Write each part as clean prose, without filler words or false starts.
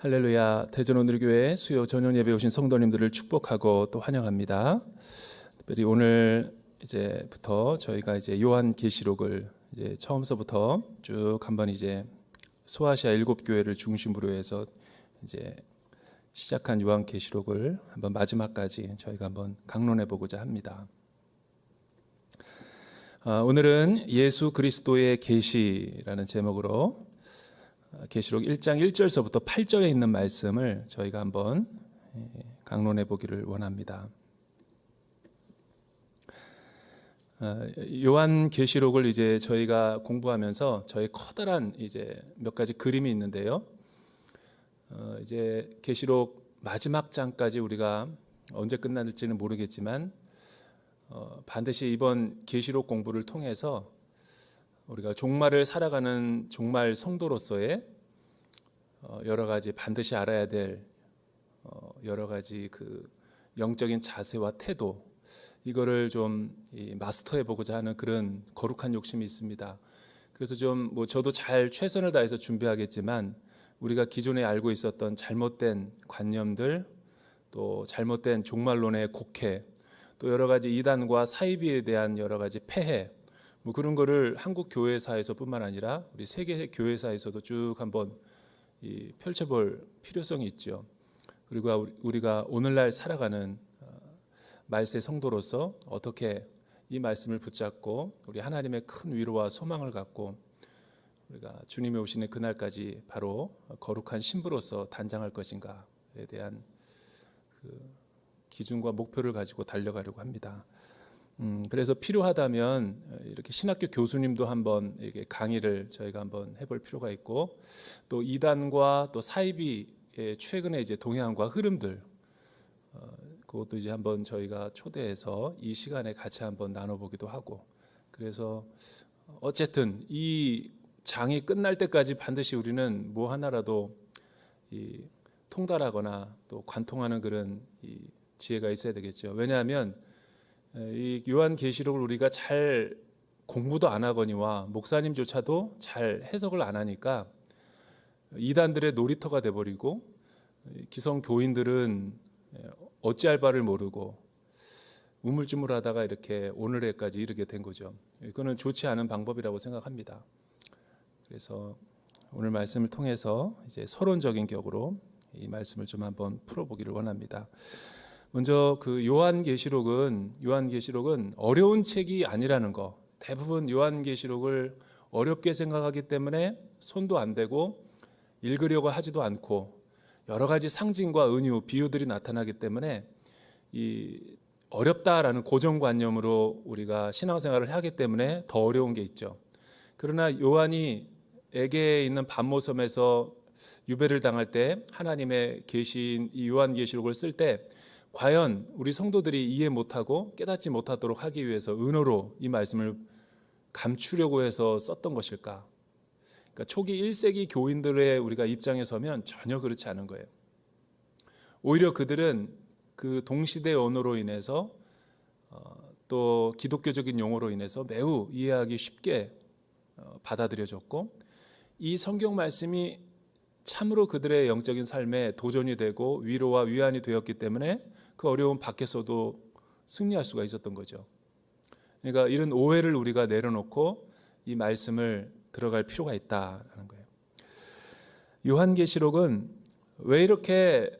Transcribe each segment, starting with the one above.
할렐루야. 대전오늘교회 수요 전용 예배 오신 성도님들을 축복하고 또 환영합니다. 특별히 오늘 이제부터 저희가 요한계시록을 처음서부터 쭉 한번 소아시아 7교회를 중심으로 해서 시작한 요한계시록을 한번 마지막까지 저희가 한번 강론해 보고자 합니다. 오늘은 예수 그리스도의 계시라는 제목으로 계시록 1장 1절서부터 8절에 있는 말씀을 저희가 한번 강론해 보기를 원합니다. 요한계시록을 저희가 공부하면서 저희 커다란 몇 가지 그림이 있는데요. 계시록 마지막 장까지 우리가 언제 끝날지는 모르겠지만 반드시 이번 계시록 공부를 통해서 우리가 종말을 살아가는 종말 성도로서의 여러 가지 반드시 알아야 될 여러 가지 그 영적인 자세와 태도, 이거를 좀 마스터해 보고자 하는 그런 거룩한 욕심이 있습니다. 그래서 저도 잘 최선을 다해서 준비하겠지만 우리가 기존에 알고 있었던 잘못된 관념들, 또 잘못된 종말론의 곡해, 또 여러 가지 이단과 사이비에 대한 여러 가지 폐해, 그런 거를 한국 교회사에서뿐만 아니라 우리 세계 교회사에서도 쭉 한번 펼쳐볼 필요성이 있죠. 그리고 우리가 오늘날 살아가는 말세 성도로서 어떻게 이 말씀을 붙잡고 우리 하나님의 큰 위로와 소망을 갖고 우리가 주님이 오시는 그날까지 바로 거룩한 신부로서 단장할 것인가에 대한 그 기준과 목표를 가지고 달려가려고 합니다. 그래서 필요하다면 이렇게 신학교 교수님도 한번 이렇게 강의를 저희가 한번 해볼 필요가 있고, 또 이단과 또 사이비의 최근의 동향과 흐름들, 그것도 한번 저희가 초대해서 이 시간에 같이 한번 나눠보기도 하고, 그래서 어쨌든 이 장이 끝날 때까지 반드시 우리는 뭐 하나라도 통달하거나 또 관통하는 그런 지혜가 있어야 되겠죠. 왜냐하면 이 요한계시록을 우리가 잘 공부도 안 하거니와 목사님조차도 잘 해석을 안 하니까 이단들의 놀이터가 돼버리고 기성 교인들은 어찌할 바를 모르고 우물쭈물하다가 이렇게 오늘에까지 이르게 된 거죠. 이거는 좋지 않은 방법이라고 생각합니다. 그래서 오늘 말씀을 통해서 서론적인 격으로 이 말씀을 좀 한번 풀어보기를 원합니다. 먼저 그 요한계시록은 어려운 책이 아니라는 거. 대부분 요한계시록을 어렵게 생각하기 때문에 손도 안 대고 읽으려고 하지도 않고 여러 가지 상징과 은유, 비유들이 나타나기 때문에 이 어렵다라는 고정관념으로 우리가 신앙생활을 하기 때문에 더 어려운 게 있죠. 그러나 요한이 에게에 있는 반모섬에서 유배를 당할 때 하나님의 계시인 이 요한계시록을 쓸 때 과연 우리 성도들이 이해 못하고 깨닫지 못하도록 하기 위해서 은어로 이 말씀을 감추려고 해서 썼던 것일까? 그러니까 초기 1세기 교인들의 우리가 입장에 서면 전혀 그렇지 않은 거예요. 오히려 그들은 그 동시대 언어로 인해서 또 기독교적인 용어로 인해서 매우 이해하기 쉽게 받아들여졌고, 이 성경 말씀이 참으로 그들의 영적인 삶에 도전이 되고 위로와 위안이 되었기 때문에 그 어려움 밖에서도 승리할 수가 있었던 거죠. 그러니까 이런 오해를 우리가 내려놓고 이 말씀을 들어갈 필요가 있다는 거예요. 요한계시록은 왜 이렇게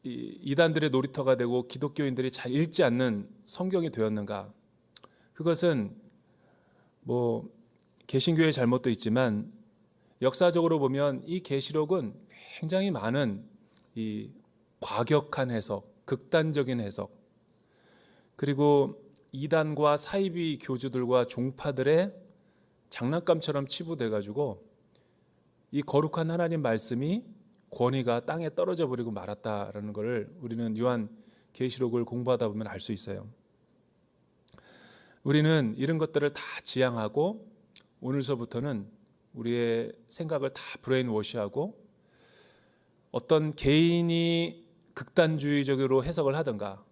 이단들의 놀이터가 되고 기독교인들이 잘 읽지 않는 성경이 되었는가? 그것은 개신교의 잘못도 있지만 역사적으로 보면 이 계시록은 굉장히 많은 이 과격한 해석, 극단적인 해석, 그리고 이단과 사이비 교주들과 종파들의 장난감처럼 치부돼 가지고 이 거룩한 하나님 말씀이 권위가 땅에 떨어져 버리고 말았다라는 것을 우리는 요한계시록을 공부하다 보면 알 수 있어요. 우리는 이런 것들을 다 지양하고 오늘서부터는 우리의 생각을 다 브레인워시하고 어떤 개인이 극단주의적으로 해석을 하든가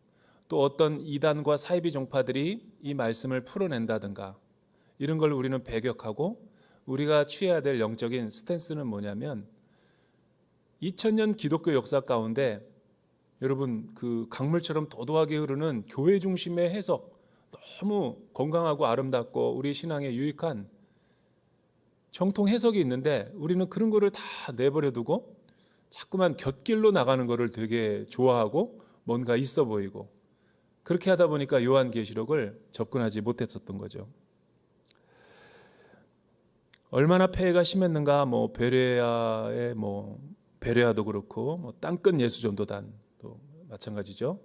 또 어떤 이단과 사이비 종파들이 이 말씀을 풀어낸다든가 이런 걸 우리는 배격하고 우리가 취해야 될 영적인 스탠스는 뭐냐면 2000년 기독교 역사 가운데 여러분 그 강물처럼 도도하게 흐르는 교회 중심의 해석, 너무 건강하고 아름답고 우리 신앙에 유익한 정통 해석이 있는데 우리는 그런 거를 다 내버려 두고 자꾸만 곁길로 나가는 거를 되게 좋아하고 뭔가 있어 보이고 그렇게 하다 보니까 요한계시록을 접근하지 못했었던 거죠. 얼마나 폐해가 심했는가, 뭐 베레아의 베레아도 그렇고 뭐 땅끝 예수전도단도 마찬가지죠.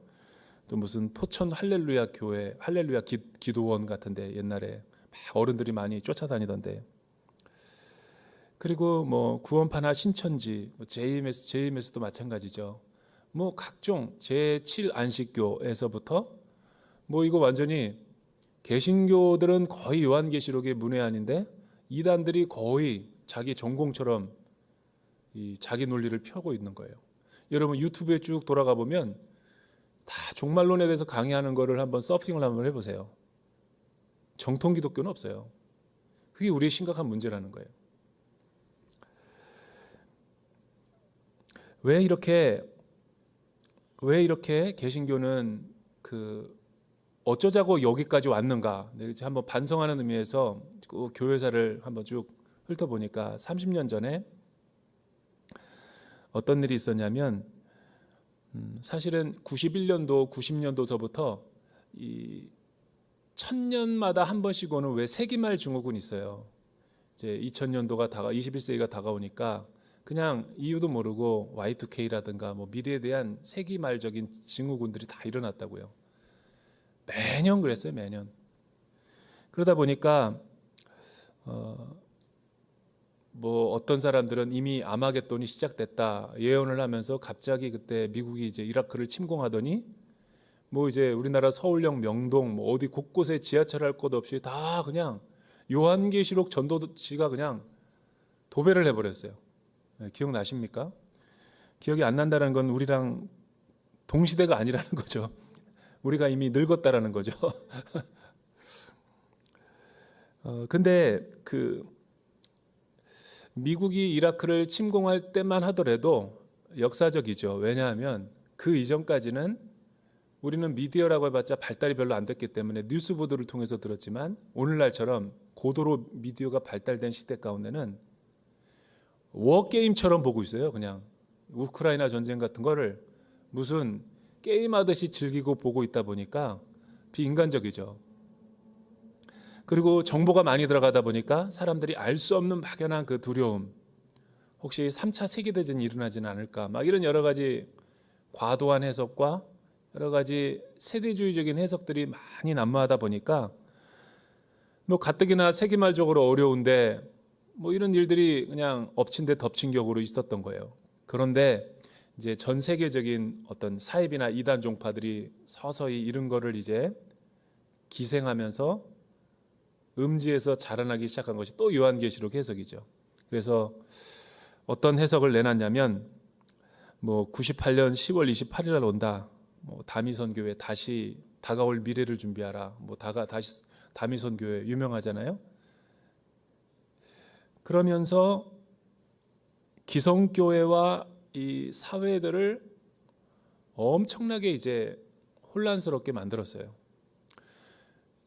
또 무슨 포천 할렐루야 교회, 할렐루야 기도원 같은데 옛날에 막 어른들이 많이 쫓아다니던데. 그리고 뭐 구원파나 신천지, JMS도 마찬가지죠. 뭐 각종 제7 안식교에서부터 뭐 이거 완전히 개신교들은 거의 요한계시록의 문외한인데 이단들이 거의 자기 전공처럼 이 자기 논리를 펴고 있는 거예요. 여러분 유튜브에 쭉 돌아가 보면 다 종말론에 대해서 강의하는 거를 한번 서핑을 한번 해보세요. 정통 기독교는 없어요. 그게 우리의 심각한 문제라는 거예요. 왜 이렇게 개신교는 그 어쩌자고 여기까지 왔는가? 한번 반성하는 의미에서 그 교회사를 한번 쭉 훑어보니까 30년 전에 어떤 일이 있었냐면 사실은 91년도, 90년도서부터 이 1000년마다 한 번씩 오는 왜 세기말 증후군이 있어요. 이제 2000년도가 21세기가 다가오니까 그냥 이유도 모르고 Y2K라든가 뭐 미래에 대한 세기말적인 증후군들이 다 일어났다고요. 매년 그랬어요, 매년. 그러다 보니까 뭐 어떤 사람들은 이미 아마겟돈이 시작됐다 예언을 하면서 갑자기 그때 미국이 이제 이라크를 침공하더니 뭐 이제 우리나라 서울역 명동 뭐 어디 곳곳에 지하철 할 것 없이 다 그냥 요한계시록 전도지가 그냥 도배를 해버렸어요. 기억나십니까? 기억이 안 난다는 건 우리랑 동시대가 아니라는 거죠. 우리가 이미 늙었다라는 거죠. 근데 그 미국이 이라크를 침공할 때만 하더라도 역사적이죠. 왜냐하면 그 이전까지는 우리는 미디어라고 해봤자 발달이 별로 안 됐기 때문에 뉴스 보도를 통해서 들었지만 오늘날처럼 고도로 미디어가 발달된 시대 가운데는 워게임처럼 보고 있어요. 그냥 우크라이나 전쟁 같은 거를 무슨 게임하듯이 즐기고 보고 있다 보니까 비인간적이죠. 그리고 정보가 많이 들어가다 보니까 사람들이 알 수 없는 막연한 그 두려움, 혹시 3차 세계대전이 일어나지는 않을까, 막 이런 여러 가지 과도한 해석과 여러 가지 세대주의적인 해석들이 많이 난무하다 보니까 뭐 가뜩이나 세기말적으로 어려운데 뭐 이런 일들이 그냥 엎친 데 덮친 격으로 있었던 거예요. 그런데 이제 전 세계적인 어떤 사입이나 이단 종파들이 서서히 이런 거를 이제 기생하면서 음지에서 자라나기 시작한 것이 또 요한계시록 해석이죠. 그래서 어떤 해석을 내놨냐면 뭐 98년 10월 28일 날 온다. 뭐 다미선 교회 다시 다가올 미래를 준비하라. 뭐 다시 다미선 교회 유명하잖아요. 그러면서 기성교회와 이 사회들을 엄청나게 이제 혼란스럽게 만들었어요.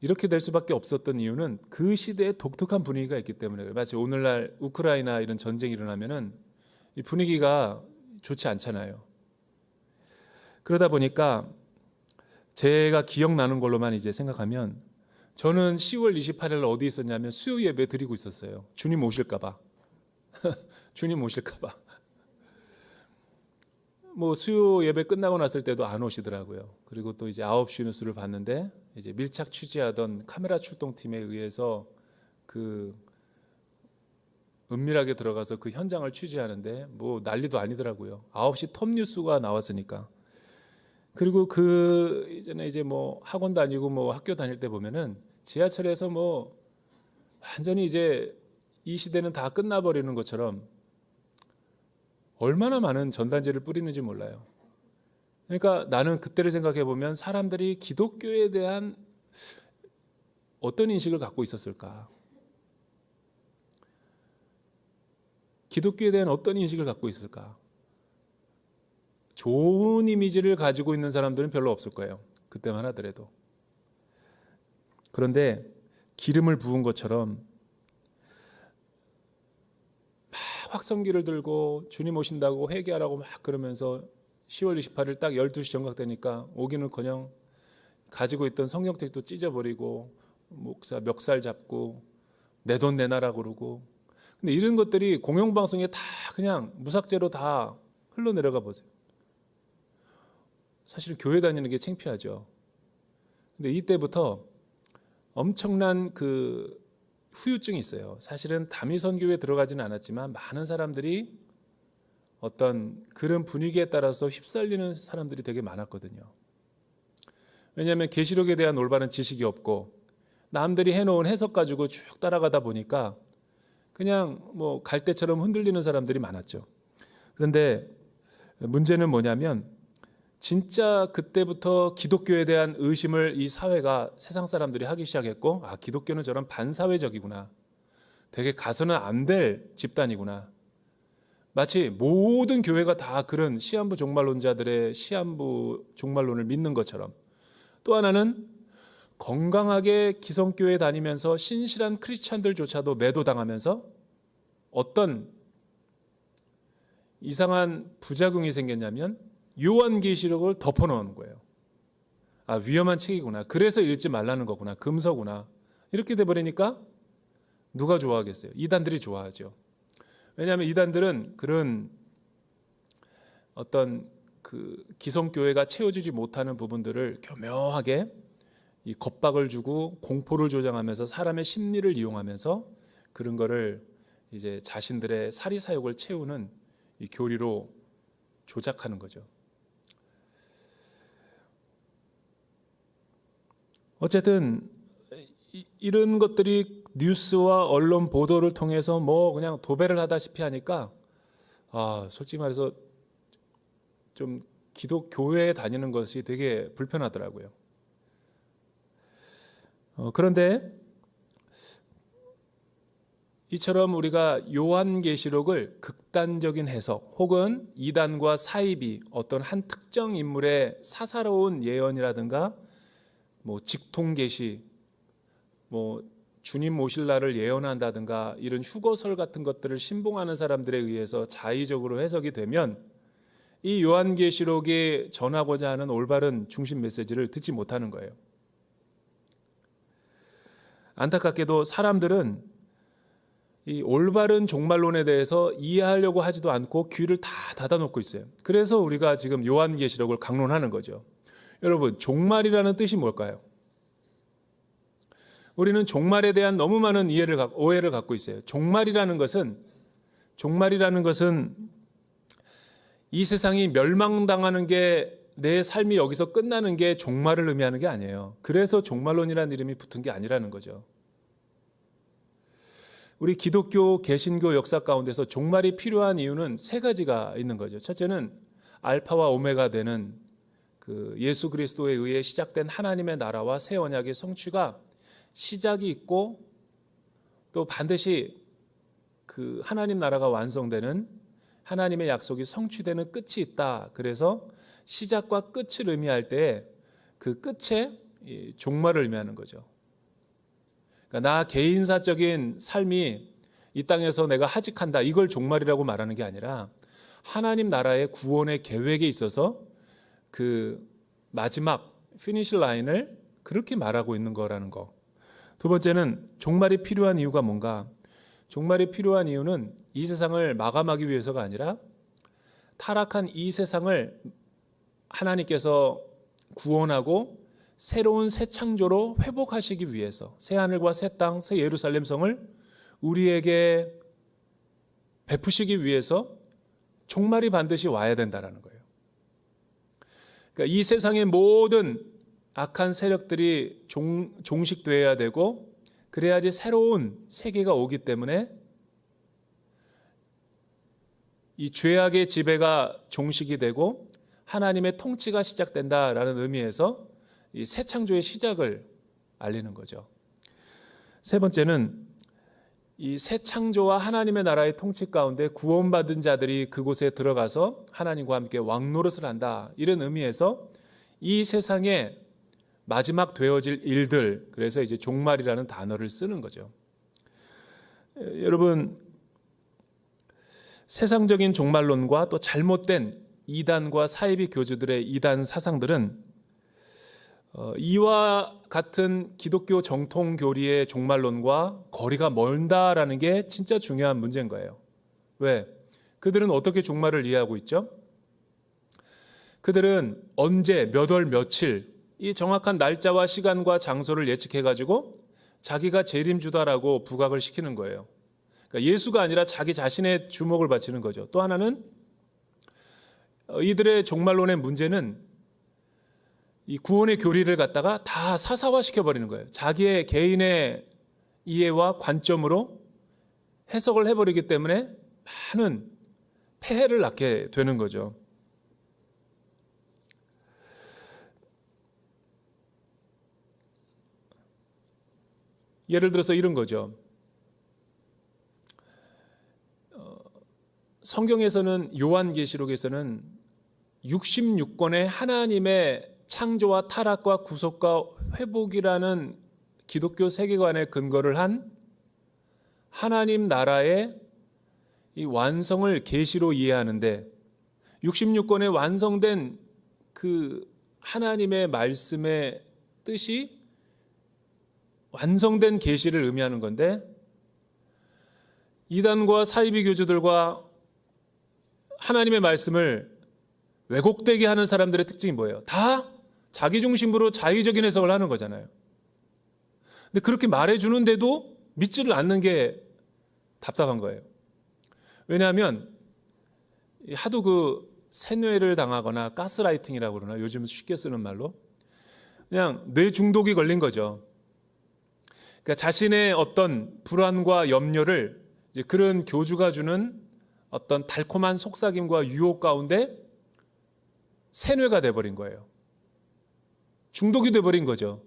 이렇게 될 수밖에 없었던 이유는 그 시대에 독특한 분위기가 있기 때문에 그래요. 마치 오늘날 우크라이나 이런 전쟁이 일어나면은 이 분위기가 좋지 않잖아요. 그러다 보니까 제가 기억나는 걸로만 이제 생각하면 저는 10월 28일 어디 있었냐면 수요 예배 드리고 있었어요. 주님 오실까봐. 주님 오실까봐. 뭐 수요 예배 끝나고 났을 때도 안 오시더라고요. 그리고 또 이제 9시 뉴스를 봤는데 이제 밀착 취재하던 카메라 출동팀에 의해서 그 은밀하게 들어가서 그 현장을 취재하는데 뭐 난리도 아니더라고요. 9시 톱 뉴스가 나왔으니까. 그리고 그 이전에 이제 뭐 학원 다니고 뭐 학교 다닐 때 보면은 지하철에서 뭐 완전히 이제 이 시대는 다 끝나버리는 것처럼 얼마나 많은 전단지를 뿌리는지 몰라요. 그러니까 나는 그때를 생각해 보면 사람들이 기독교에 대한 어떤 인식을 갖고 있었을까? 기독교에 대한 어떤 인식을 갖고 있을까? 좋은 이미지를 가지고 있는 사람들은 별로 없을 거예요. 그때만 하더라도. 그런데 기름을 부은 것처럼 막 확성기를 들고 주님 오신다고 회개하라고 막 그러면서 10월 28일 딱 12시 정각되니까 오기는커녕 가지고 있던 성경책도 찢어버리고 목사 멱살 잡고 내 돈 내놔라 그러고. 근데 이런 것들이 공영방송에 다 그냥 무삭제로 다 흘러내려가 보세요. 사실 교회 다니는 게 창피하죠. 근데 이때부터 엄청난 그 후유증이 있어요. 사실은 다미선교회에 들어가지는 않았지만 많은 사람들이 어떤 그런 분위기에 따라서 휩쓸리는 사람들이 되게 많았거든요. 왜냐하면 계시록에 대한 올바른 지식이 없고 남들이 해놓은 해석 가지고 쭉 따라가다 보니까 그냥 뭐 갈대처럼 흔들리는 사람들이 많았죠. 그런데 문제는 뭐냐면 진짜 그때부터 기독교에 대한 의심을 이 사회가 세상 사람들이 하기 시작했고, 아, 기독교는 저런 반사회적이구나. 되게 가서는 안 될 집단이구나. 마치 모든 교회가 다 그런 시한부 종말론자들의 시한부 종말론을 믿는 것처럼. 또 하나는 건강하게 기성교회 다니면서 신실한 크리스찬들조차도 매도당하면서 어떤 이상한 부작용이 생겼냐면 요한계시록을 덮어놓은 거예요. 아, 위험한 책이구나. 그래서 읽지 말라는 거구나. 금서구나. 이렇게 돼버리니까 누가 좋아하겠어요? 이단들이 좋아하죠. 왜냐하면 이단들은 그런 어떤 그 기성교회가 채워지지 못하는 부분들을 교묘하게 이 겁박을 주고 공포를 조장하면서 사람의 심리를 이용하면서 그런 거를 이제 자신들의 사리사욕을 채우는 이 교리로 조작하는 거죠. 어쨌든 이런 것들이 뉴스와 언론 보도를 통해서 뭐 그냥 도배를 하다시피 하니까 솔직히 말해서 좀 기독교회에 다니는 것이 되게 불편하더라고요. 그런데 이처럼 우리가 요한계시록을 극단적인 해석 혹은 이단과 사입이 어떤 한 특정 인물의 사사로운 예언이라든가 뭐 직통계시, 뭐 주님 오실 날을 예언한다든가 이런 휴거설 같은 것들을 신봉하는 사람들에 의해서 자의적으로 해석이 되면 이 요한계시록이 전하고자 하는 올바른 중심 메시지를 듣지 못하는 거예요. 안타깝게도 사람들은 이 올바른 종말론에 대해서 이해하려고 하지도 않고 귀를 다 닫아놓고 있어요. 그래서 우리가 지금 요한계시록을 강론하는 거죠. 여러분, 종말이라는 뜻이 뭘까요? 우리는 종말에 대한 너무 많은 오해를 갖고 있어요. 종말이라는 것은 이 세상이 멸망당하는 게 내 삶이 여기서 끝나는 게 종말을 의미하는 게 아니에요. 그래서 종말론이라는 이름이 붙은 게 아니라는 거죠. 우리 기독교 개신교 역사 가운데서 종말이 필요한 이유는 세 가지가 있는 거죠. 첫째는 알파와 오메가 되는 그 예수 그리스도에 의해 시작된 하나님의 나라와 새 언약의 성취가 시작이 있고 또 반드시 그 하나님 나라가 완성되는 하나님의 약속이 성취되는 끝이 있다. 그래서 시작과 끝을 의미할 때 그 끝에 종말을 의미하는 거죠. 그러니까 나 개인사적인 삶이 이 땅에서 내가 하직한다. 이걸 종말이라고 말하는 게 아니라 하나님 나라의 구원의 계획에 있어서 그 마지막 피니시 라인을 그렇게 말하고 있는 거라는 거. 두 번째는 종말이 필요한 이유가 뭔가? 종말이 필요한 이유는 이 세상을 마감하기 위해서가 아니라 타락한 이 세상을 하나님께서 구원하고 새로운 새 창조로 회복하시기 위해서 새 하늘과 새 땅, 새 예루살렘 성을 우리에게 베푸시기 위해서 종말이 반드시 와야 된다는 거예요. 그러니까 이 세상의 모든 악한 세력들이 종식되어야 되고 그래야지 새로운 세계가 오기 때문에 이 죄악의 지배가 종식이 되고 하나님의 통치가 시작된다라는 의미에서 이 새 창조의 시작을 알리는 거죠. 세 번째는 이 새 창조와 하나님의 나라의 통치 가운데 구원받은 자들이 그곳에 들어가서 하나님과 함께 왕노릇을 한다. 이런 의미에서 이 세상에 마지막 되어질 일들, 그래서 이제 종말이라는 단어를 쓰는 거죠. 여러분, 세상적인 종말론과 또 잘못된 이단과 사이비 교주들의 이단 사상들은 이와 같은 기독교 정통 교리의 종말론과 거리가 멀다라는 게 진짜 중요한 문제인 거예요. 왜? 그들은 어떻게 종말을 이해하고 있죠? 그들은 언제, 몇 월, 며칠 이 정확한 날짜와 시간과 장소를 예측해가지고 자기가 재림주다라고 부각을 시키는 거예요. 그러니까 예수가 아니라 자기 자신의 주목을 바치는 거죠. 또 하나는 이들의 종말론의 문제는 이 구원의 교리를 갖다가 다 사사화시켜버리는 거예요. 자기의 개인의 이해와 관점으로 해석을 해버리기 때문에 많은 폐해를 낳게 되는 거죠. 예를 들어서 이런 거죠. 성경에서는 요한계시록에서는 66권의 하나님의 창조와 타락과 구속과 회복이라는 기독교 세계관에 근거를 한 하나님 나라의 이 완성을 계시로 이해하는데 66권의 완성된 그 하나님의 말씀의 뜻이 완성된 계시를 의미하는 건데 이단과 사이비 교주들과 하나님의 말씀을 왜곡되게 하는 사람들의 특징이 뭐예요? 다 자기 중심으로 자의적인 해석을 하는 거잖아요. 근데 그렇게 말해주는데도 믿지를 않는 게 답답한 거예요. 왜냐하면 하도 그 세뇌를 당하거나 가스라이팅이라고 그러나 요즘 쉽게 쓰는 말로 그냥 뇌 중독이 걸린 거죠. 그러니까 자신의 어떤 불안과 염려를 이제 그런 교주가 주는 어떤 달콤한 속삭임과 유혹 가운데 세뇌가 돼버린 거예요. 중독이 돼버린 거죠.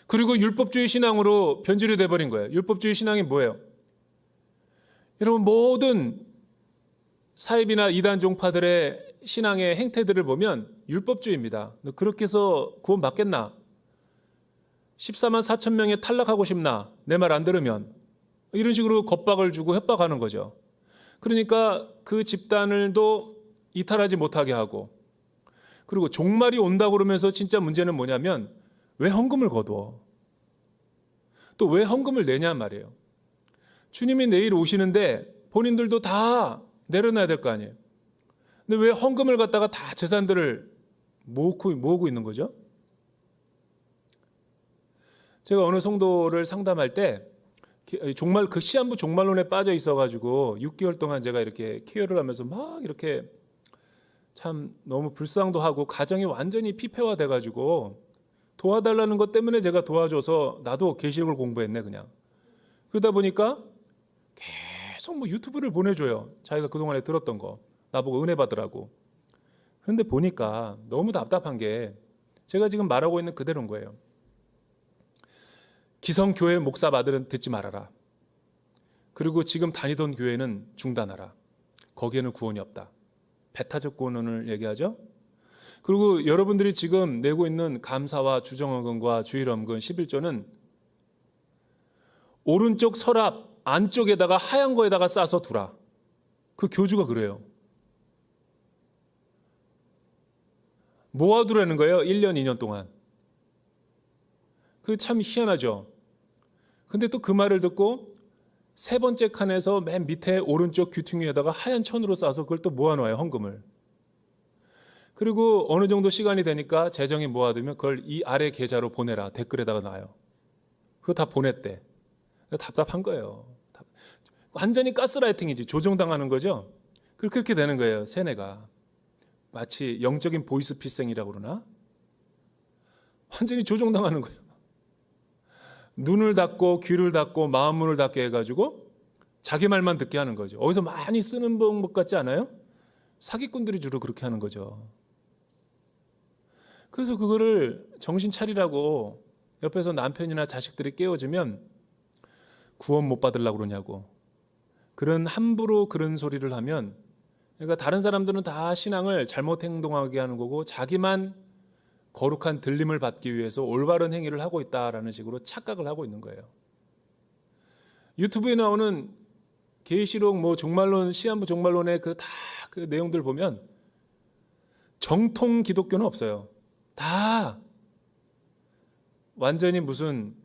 그리고 율법주의 신앙으로 변질이 돼버린 거예요. 율법주의 신앙이 뭐예요? 여러분 모든 사입이나 이단 종파들의 신앙의 행태들을 보면 율법주의입니다. 너 그렇게 해서 구원 받겠나? 14만 4천 명에 탈락하고 싶나? 내 말 안 들으면 이런 식으로 겁박을 주고 협박하는 거죠. 그러니까 그 집단을도 이탈하지 못하게 하고 그리고 종말이 온다고 그러면서 진짜 문제는 뭐냐면 왜 헌금을 거두어? 또 왜 헌금을 내냐 말이에요. 주님이 내일 오시는데 본인들도 다 내려놔야 될 거 아니에요. 근데 왜 헌금을 갖다가 다 재산들을 모으고 있는 거죠? 제가 어느 성도를 상담할 때 종말 그 시한부 종말론에 빠져 있어가지고 6개월 동안 제가 이렇게 케어를 하면서 막 이렇게 참 너무 불쌍도 하고 가정이 완전히 피폐화돼가지고 도와달라는 것 때문에 제가 도와줘서 나도 계시록을 공부했네 그냥. 그러다 보니까 계속 뭐 유튜브를 보내줘요. 자기가 그동안에 들었던 거 나보고 은혜 받으라고. 그런데 보니까 너무 답답한 게 제가 지금 말하고 있는 그대로인 거예요. 기성교회 목사 말들은 듣지 말아라. 그리고 지금 다니던 교회는 중단하라. 거기에는 구원이 없다. 배타적 구원을 얘기하죠. 그리고 여러분들이 지금 내고 있는 감사와 주정헌금과 주일헌금 11조는 오른쪽 서랍 안쪽에다가 하얀 거에다가 싸서 두라. 그 교주가 그래요. 모아두라는 거예요. 1년 2년 동안. 그게 참 희한하죠. 근데 또 그 말을 듣고 세 번째 칸에서 맨 밑에 오른쪽 귀퉁이에다가 하얀 천으로 싸서 그걸 또 모아놔요. 헌금을. 그리고 어느 정도 시간이 되니까 재정이 모아두면 그걸 이 아래 계좌로 보내라. 댓글에다가 놔요. 그거 다 보냈대. 답답한 거예요. 완전히 가스라이팅이지. 조종당하는 거죠. 그렇게 되는 거예요. 세뇌가. 마치 영적인 보이스피싱이라고 그러나? 완전히 조종당하는 거예요. 눈을 닫고 귀를 닫고 마음 문을 닫게 해가지고 자기 말만 듣게 하는 거죠. 어디서 많이 쓰는 방법 같지 않아요? 사기꾼들이 주로 그렇게 하는 거죠. 그래서 그거를 정신 차리라고 옆에서 남편이나 자식들이 깨워주면 구원 못 받으려고 그러냐고. 그런 함부로 그런 소리를 하면, 그러니까 다른 사람들은 다 신앙을 잘못 행동하게 하는 거고 자기만 거룩한 들림을 받기 위해서 올바른 행위를 하고 있다라는 식으로 착각을 하고 있는 거예요. 유튜브에 나오는 계시록 뭐 종말론, 시한부 종말론의 그 내용들 보면 정통 기독교는 없어요. 다 완전히 무슨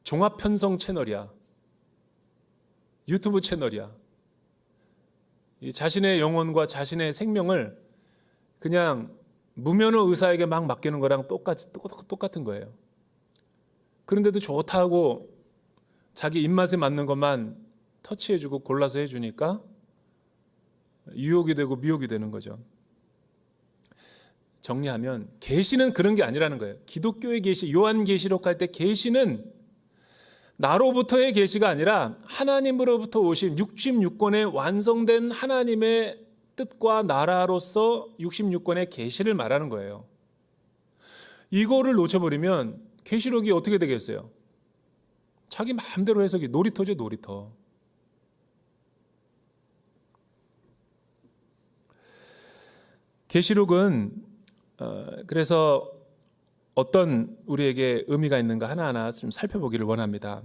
종합 편성 채널이야. 유튜브 채널이야. 이 자신의 영혼과 자신의 생명을 그냥 무면허 의사에게 막 맡기는 거랑 똑같은 거예요. 그런데도 좋다고 자기 입맛에 맞는 것만 터치해주고 골라서 해주니까 유혹이 되고 미혹이 되는 거죠. 정리하면 계시는 그런 게 아니라는 거예요. 기독교의 계시, 요한계시록 할 때 계시는 나로부터의 계시가 아니라 하나님으로부터 오신 66권의 완성된 하나님의 뜻과 나라로서 66권의 계시를 말하는 거예요. 이거를 놓쳐버리면 계시록이 어떻게 되겠어요? 자기 마음대로 해석이 놀이터죠, 놀이터. 계시록은 그래서 어떤 우리에게 의미가 있는가 하나하나 좀 살펴보기를 원합니다.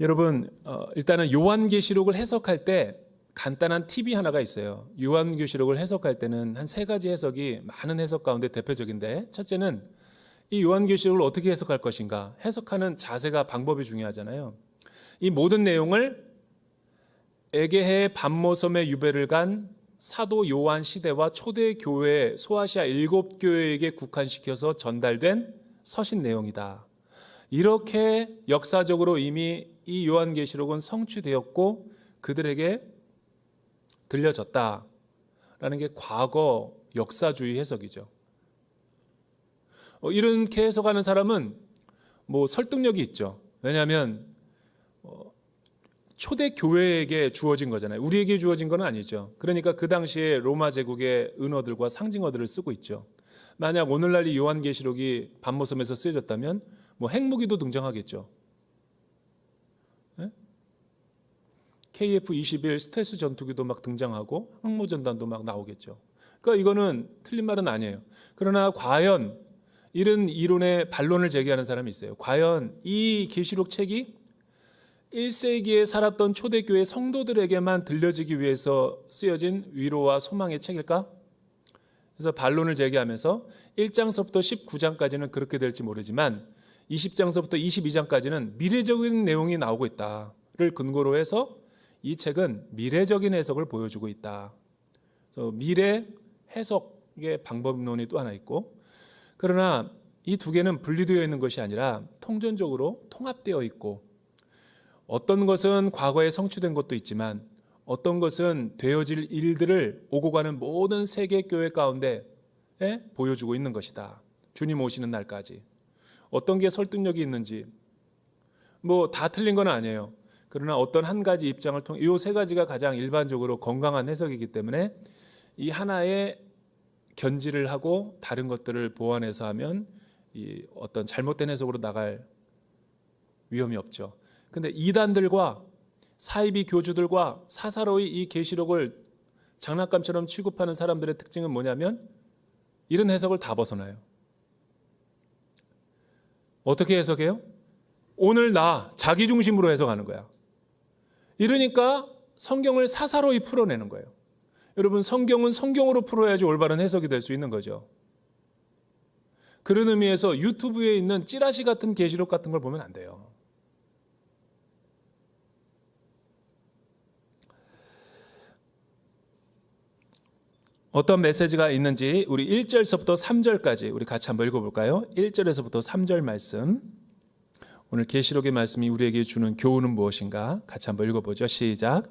여러분, 일단은 요한계시록을 해석할 때 간단한 팁이 하나가 있어요. 요한계시록을 해석할 때는 한 3가지 해석이 많은 해석 가운데 대표적인데, 첫째는 이 요한계시록을 어떻게 해석할 것인가, 해석하는 자세가 방법이 중요하잖아요. 이 모든 내용을 에게해 반모섬의 유배를 간 사도 요한 시대와 초대 교회 소아시아 7교회에게 국한시켜서 전달된 서신 내용이다. 이렇게 역사적으로 이미 이 요한계시록은 성취되었고 그들에게 들려졌다라는 게 과거 역사주의 해석이죠. 이렇게 해석하는 사람은 뭐 설득력이 있죠. 왜냐하면 초대 교회에게 주어진 거잖아요. 우리에게 주어진 건 아니죠. 그러니까 그 당시에 로마 제국의 은어들과 상징어들을 쓰고 있죠. 만약 오늘날 이 요한계시록이 반모섬에서 쓰여졌다면 뭐 핵무기도 등장하겠죠. 네? KF-21 스텔스 전투기도 막 등장하고 항모전단도 막 나오겠죠. 그러니까 이거는 틀린 말은 아니에요. 그러나 과연 이런 이론의 반론을 제기하는 사람이 있어요. 과연 이 계시록 책이 1세기에 살았던 초대교회 성도들에게만 들려지기 위해서 쓰여진 위로와 소망의 책일까? 그래서 반론을 제기하면서 1장서부터 19장까지는 그렇게 될지 모르지만 20장서부터 22장까지는 미래적인 내용이 나오고 있다를 근거로 해서 이 책은 미래적인 해석을 보여주고 있다. 그래서 미래 해석의 방법론이 또 하나 있고, 그러나 이 두 개는 분리되어 있는 것이 아니라 통전적으로 통합되어 있고, 어떤 것은 과거에 성취된 것도 있지만 어떤 것은 되어질 일들을 오고 가는 모든 세계 교회 가운데 보여주고 있는 것이다. 주님 오시는 날까지. 어떤 게 설득력이 있는지 뭐 다 틀린 건 아니에요. 그러나 어떤 한 가지 입장을 통해 이 3가지가 가장 일반적으로 건강한 해석이기 때문에 이 하나의 견지를 하고 다른 것들을 보완해서 하면 이 어떤 잘못된 해석으로 나갈 위험이 없죠. 근데 이단들과 사이비 교주들과 사사로이 이 계시록을 장난감처럼 취급하는 사람들의 특징은 뭐냐면 이런 해석을 다 벗어나요. 어떻게 해석해요? 오늘 나 자기 중심으로 해석하는 거야. 이러니까 성경을 사사로이 풀어내는 거예요. 여러분, 성경은 성경으로 풀어야지 올바른 해석이 될 수 있는 거죠. 그런 의미에서 유튜브에 있는 찌라시 같은 계시록 같은 걸 보면 안 돼요. 어떤 메시지가 있는지 우리 1절서부터 3절까지 우리 같이 한번 읽어볼까요? 1절에서부터 3절 말씀, 오늘 계시록의 말씀이 우리에게 주는 교훈은 무엇인가 같이 한번 읽어보죠. 시작.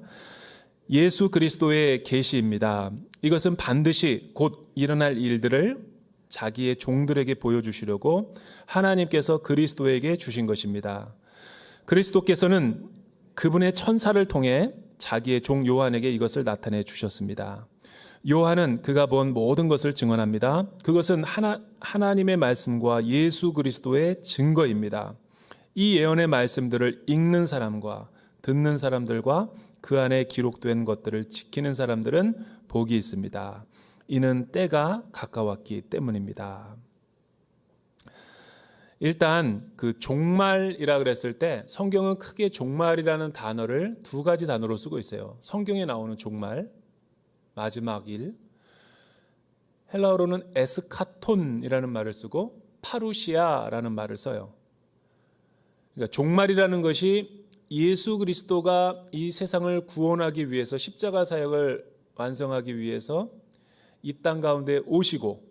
예수 그리스도의 계시입니다. 이것은 반드시 곧 일어날 일들을 자기의 종들에게 보여주시려고 하나님께서 그리스도에게 주신 것입니다. 그리스도께서는 그분의 천사를 통해 자기의 종 요한에게 이것을 나타내 주셨습니다. 요한은 그가 본 모든 것을 증언합니다. 그것은 하나님의 말씀과 예수 그리스도의 증거입니다. 이 예언의 말씀들을 읽는 사람과 듣는 사람들과 그 안에 기록된 것들을 지키는 사람들은 복이 있습니다. 이는 때가 가까웠기 때문입니다. 일단 그 종말이라 그랬을 때 성경은 크게 종말이라는 단어를 두 가지 단어로 쓰고 있어요. 성경에 나오는 종말, 마지막 일. 헬라어로는 에스카톤이라는 말을 쓰고 파루시아라는 말을 써요. 그러니까 종말이라는 것이 예수 그리스도가 이 세상을 구원하기 위해서 십자가 사역을 완성하기 위해서 이 땅 가운데 오시고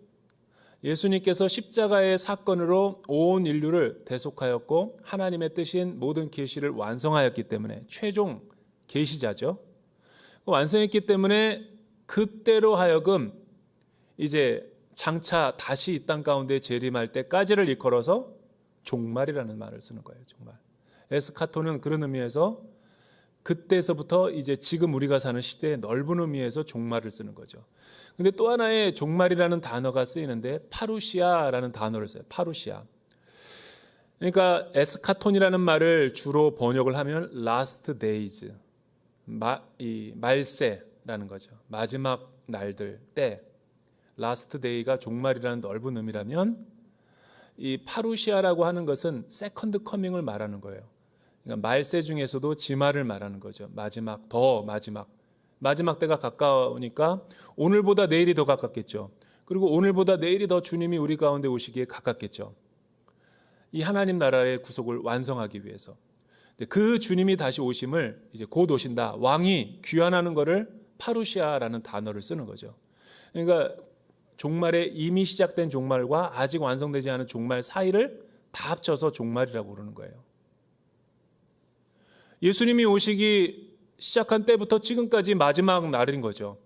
예수님께서 십자가의 사건으로 온 인류를 대속하였고 하나님의 뜻인 모든 계시를 완성하였기 때문에 최종 계시자죠. 완성했기 때문에 그때로 하여금 이제 장차 다시 이 땅 가운데 재림할 때까지를 일컬어서 종말이라는 말을 쓰는 거예요. 종말. 에스카토는 그런 의미에서 그때서부터 이제 지금 우리가 사는 시대의 넓은 의미에서 종말을 쓰는 거죠. 근데 또 하나의 종말이라는 단어가 쓰이는데 파루시아라는 단어를 써요. 파루시아. 그러니까 에스카톤이라는 말을 주로 번역을 하면 last days, 말세라는 거죠. 마지막 날들, 때. last day가 종말이라는 넓은 의미라면 이 파루시아라고 하는 것은 세컨드 커밍을 말하는 거예요. 그러니까 말세 중에서도 지말을 말하는 거죠. 마지막, 더 마지막 때가 가까우니까 오늘보다 내일이 더 가깝겠죠. 그리고 오늘보다 내일이 더 주님이 우리 가운데 오시기에 가깝겠죠. 이 하나님 나라의 구속을 완성하기 위해서. 그 주님이 다시 오심을 이제 곧 오신다. 왕이 귀환하는 것을 파루시아라는 단어를 쓰는 거죠. 그러니까 종말에 이미 시작된 종말과 아직 완성되지 않은 종말 사이를 다 합쳐서 종말이라고 부르는 거예요. 예수님이 오시기 시작한 때부터 지금까지 마지막 날인 거죠.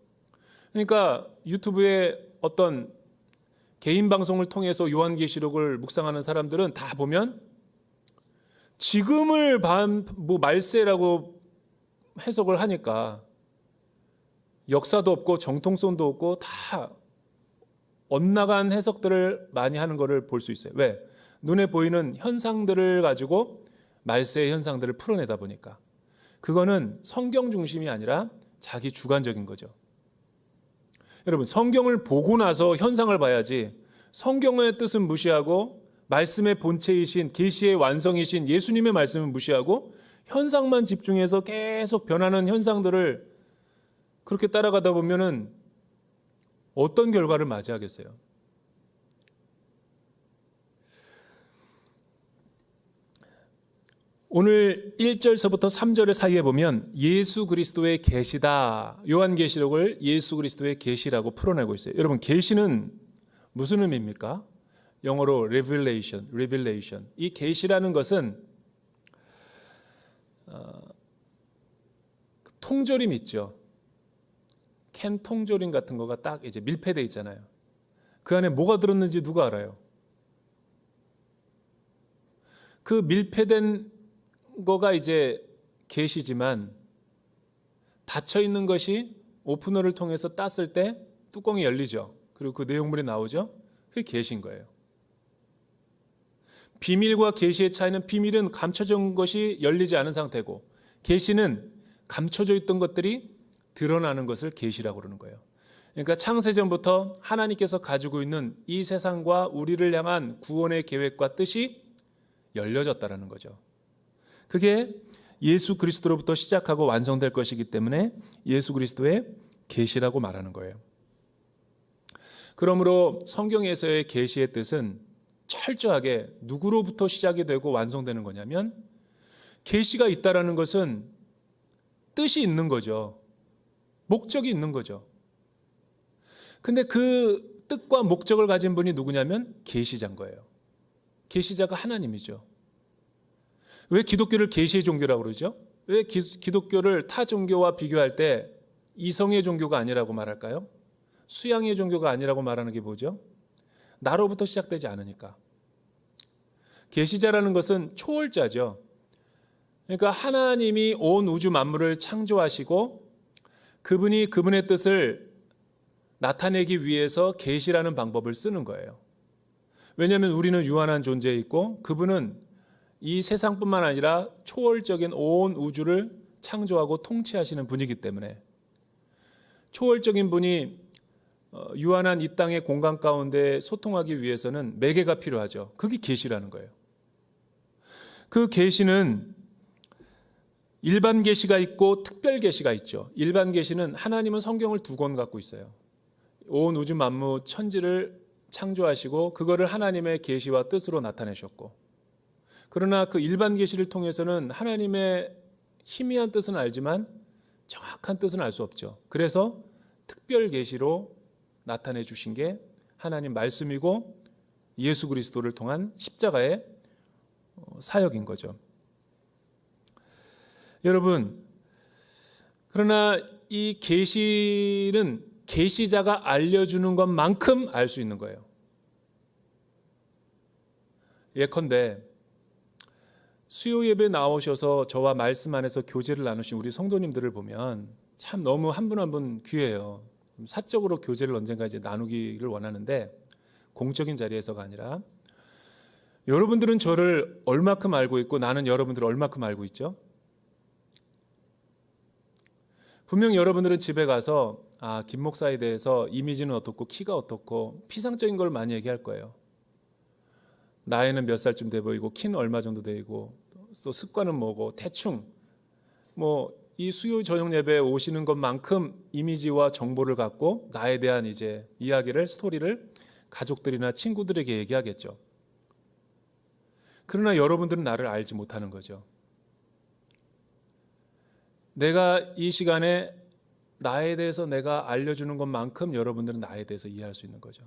그러니까 유튜브에 어떤 개인 방송을 통해서 요한계시록을 묵상하는 사람들은 다 보면 지금을 말세라고 해석을 하니까 역사도 없고 정통성도 없고 다 엇나간 해석들을 많이 하는 것을 볼 수 있어요. 왜? 눈에 보이는 현상들을 가지고 말세의 현상들을 풀어내다 보니까. 그거는 성경 중심이 아니라 자기 주관적인 거죠. 여러분, 성경을 보고 나서 현상을 봐야지 성경의 뜻은 무시하고 말씀의 본체이신 계시의 완성이신 예수님의 말씀은 무시하고 현상만 집중해서 계속 변하는 현상들을 그렇게 따라가다 보면은 어떤 결과를 맞이하겠어요? 오늘 1절서부터 3절 사이에 보면 예수 그리스도의 계시다. 요한계시록을 예수 그리스도의 계시라고 풀어내고 있어요. 여러분, 계시는 무슨 의미입니까? 영어로 revelation. 이 계시라는 것은 통조림 있죠. 캔 통조림 같은 거가 딱 이제 밀폐되어 있잖아요. 그 안에 뭐가 들었는지 누가 알아요? 그 밀폐된 거가 이제 계시지만 닫혀 있는 것이 오프너를 통해서 땄을 때 뚜껑이 열리죠. 그리고 그 내용물이 나오죠. 그게 계시인 거예요. 비밀과 계시의 차이는 비밀은 감춰져 있는 것이 열리지 않은 상태고 계시는 감춰져 있던 것들이 드러나는 것을 계시라고 그러는 거예요. 그러니까 창세전부터 하나님께서 가지고 있는 이 세상과 우리를 향한 구원의 계획과 뜻이 열려졌다라는 거죠. 그게 예수 그리스도로부터 시작하고 완성될 것이기 때문에 예수 그리스도의 계시라고 말하는 거예요. 그러므로 성경에서의 계시의 뜻은 철저하게 누구로부터 시작이 되고 완성되는 거냐면 계시가 있다라는 것은 뜻이 있는 거죠. 목적이 있는 거죠. 근데 그 뜻과 목적을 가진 분이 누구냐면 계시자인 거예요. 계시자가 하나님이죠. 왜 기독교를 계시의 종교라고 그러죠? 왜 기독교를 타 종교와 비교할 때 이성의 종교가 아니라고 말할까요? 수양의 종교가 아니라고 말하는 게 뭐죠? 나로부터 시작되지 않으니까. 계시자라는 것은 초월자죠. 그러니까 하나님이 온 우주 만물을 창조하시고 그분이 그분의 뜻을 나타내기 위해서 계시라는 방법을 쓰는 거예요. 왜냐하면 우리는 유한한 존재에 있고 그분은 이 세상뿐만 아니라 초월적인 온 우주를 창조하고 통치하시는 분이기 때문에 초월적인 분이 유한한 이 땅의 공간 가운데 소통하기 위해서는 매개가 필요하죠. 그게 계시라는 거예요. 그 계시는 일반 계시가 있고 특별 계시가 있죠. 일반 계시는 하나님은 성경을 두 권 갖고 있어요. 온 우주 만무 천지를 창조하시고 그거를 하나님의 계시와 뜻으로 나타내셨고, 그러나 그 일반 계시를 통해서는 하나님의 희미한 뜻은 알지만 정확한 뜻은 알 수 없죠. 그래서 특별 계시로 나타내 주신 게 하나님 말씀이고 예수 그리스도를 통한 십자가의 사역인 거죠. 여러분, 그러나 이 계시는 계시자가 알려주는 것만큼 알 수 있는 거예요. 예컨대 수요 예배 나오셔서 저와 말씀 안에서 교제를 나누신 우리 성도님들을 보면 참 너무 한 분 한 분 귀해요. 사적으로 교제를 언젠가 이제 나누기를 원하는데, 공적인 자리에서가 아니라 여러분들은 저를 얼마큼 알고 있고 나는 여러분들을 얼마큼 알고 있죠? 분명 여러분들은 집에 가서 김 목사에 대해서 이미지는 어떻고 키가 어떻고 피상적인 걸 많이 얘기할 거예요. 나이는 몇 살쯤 돼 보이고 키는 얼마 정도 되고 또 습관은 뭐고 대충 이 수요 저녁 예배에 오시는 것만큼 이미지와 정보를 갖고 나에 대한 이제 이야기를, 스토리를 가족들이나 친구들에게 얘기하겠죠. 그러나 여러분들은 나를 알지 못하는 거죠. 내가 이 시간에 나에 대해서 내가 알려주는 것만큼 여러분들은 나에 대해서 이해할 수 있는 거죠.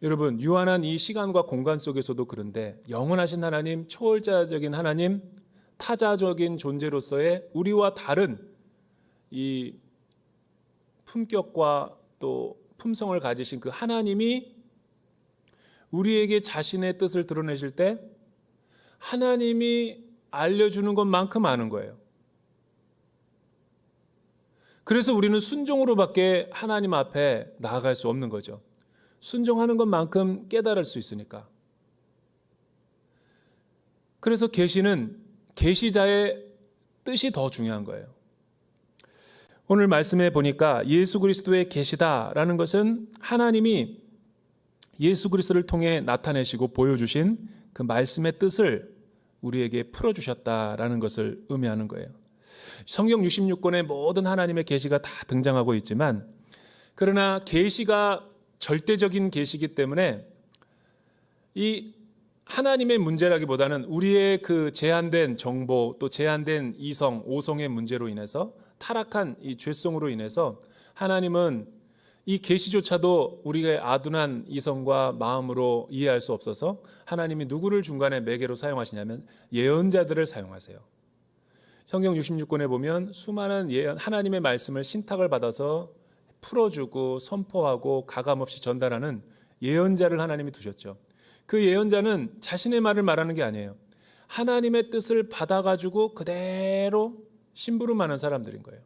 여러분, 유한한 이 시간과 공간 속에서도 그런데 영원하신 하나님, 초월자적인 하나님, 타자적인 존재로서의 우리와 다른 이 품격과 또 품성을 가지신 그 하나님이 우리에게 자신의 뜻을 드러내실 때 하나님이 알려주는 것만큼 아는 거예요. 그래서 우리는 순종으로밖에 하나님 앞에 나아갈 수 없는 거죠. 순종하는 것만큼 깨달을 수 있으니까. 그래서 계시는 계시자의 뜻이 더 중요한 거예요. 오늘 말씀에 보니까 예수 그리스도의 계시다라는 것은 하나님이 예수 그리스도를 통해 나타내시고 보여주신 그 말씀의 뜻을 우리에게 풀어주셨다라는 것을 의미하는 거예요. 성경 66권의 모든 하나님의 계시가 다 등장하고 있지만, 그러나 계시가 절대적인 계시이기 때문에 이 하나님의 문제라기보다는 우리의 그 제한된 정보, 또 제한된 이성, 오성의 문제로 인해서, 타락한 이 죄성으로 인해서 하나님은 이 계시조차도 우리의 아둔한 이성과 마음으로 이해할 수 없어서 하나님이 누구를 중간에 매개로 사용하시냐면 예언자들을 사용하세요. 성경 66권에 보면 수많은 하나님의 말씀을 신탁을 받아서 풀어주고 선포하고 가감없이 전달하는 예언자를 하나님이 두셨죠. 그 예언자는 자신의 말을 말하는 게 아니에요. 하나님의 뜻을 받아가지고 그대로 심부름하는 사람들인 거예요.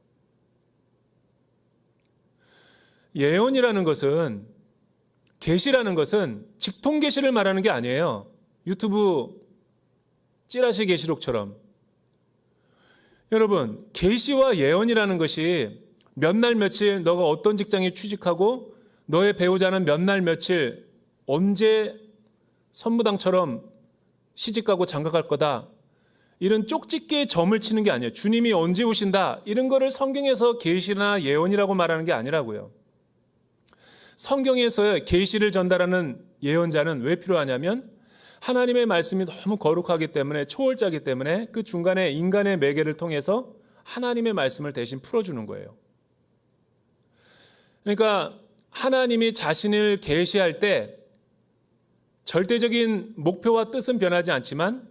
예언이라는 것은, 계시라는 것은 직통 계시를 말하는 게 아니에요. 유튜브 찌라시 계시록처럼. 여러분, 계시와 예언이라는 것이 몇 날 며칠 너가 어떤 직장에 취직하고 너의 배우자는 몇 날 며칠 언제 선무당처럼 시집가고 장가갈 거다, 이런 쪽집게에 점을 치는 게 아니에요. 주님이 언제 오신다, 이런 거를 성경에서 계시나 예언이라고 말하는 게 아니라고요. 성경에서 계시를 전달하는 예언자는 왜 필요하냐면 하나님의 말씀이 너무 거룩하기 때문에, 초월자이기 때문에 그 중간에 인간의 매개를 통해서 하나님의 말씀을 대신 풀어주는 거예요. 그러니까 하나님이 자신을 계시할 때 절대적인 목표와 뜻은 변하지 않지만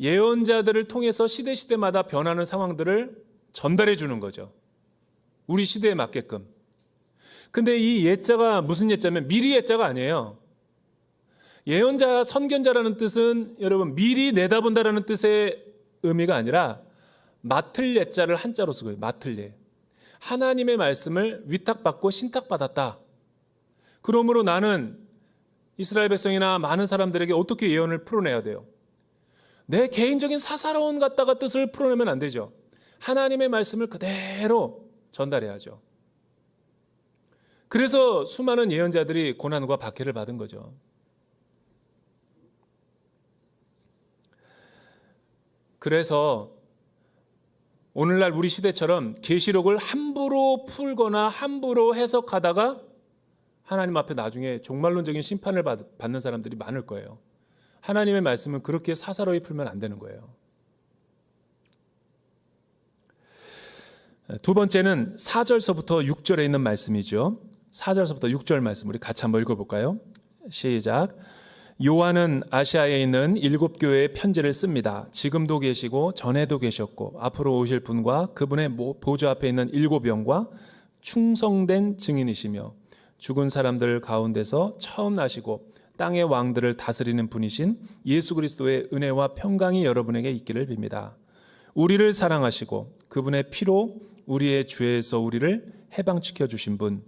예언자들을 통해서 시대마다 변하는 상황들을 전달해 주는 거죠. 우리 시대에 맞게끔. 근데 이 예자가 무슨 예자면 미리 예자가 아니에요. 예언자, 선견자라는 뜻은 여러분 미리 내다본다라는 뜻의 의미가 아니라 맡을 예자를 한자로 쓰고요. 맡을 예. 하나님의 말씀을 위탁받고 신탁받았다. 그러므로 나는 이스라엘 백성이나 많은 사람들에게 어떻게 예언을 풀어내야 돼요? 내 개인적인 사사로운 갖다가 뜻을 풀어내면 안 되죠. 하나님의 말씀을 그대로 전달해야죠. 그래서 수많은 예언자들이 고난과 박해를 받은 거죠. 그래서 오늘날 우리 시대처럼 계시록을 함부로 풀거나 함부로 해석하다가 하나님 앞에 나중에 종말론적인 심판을 받는 사람들이 많을 거예요. 하나님의 말씀은 그렇게 사사로이 풀면 안 되는 거예요. 두 번째는 4절서부터 6절에 있는 말씀이죠. 4절서부터 6절 말씀 우리 같이 한번 읽어볼까요? 시작. 요한은 아시아에 있는 7교회에 편지를 씁니다. 지금도 계시고 전에도 계셨고 앞으로 오실 분과 그분의 보좌 앞에 있는 7영과 충성된 증인이시며 죽은 사람들 가운데서 처음 나시고 땅의 왕들을 다스리는 분이신 예수 그리스도의 은혜와 평강이 여러분에게 있기를 빕니다. 우리를 사랑하시고 그분의 피로 우리의 죄에서 우리를 해방시켜 주신 분,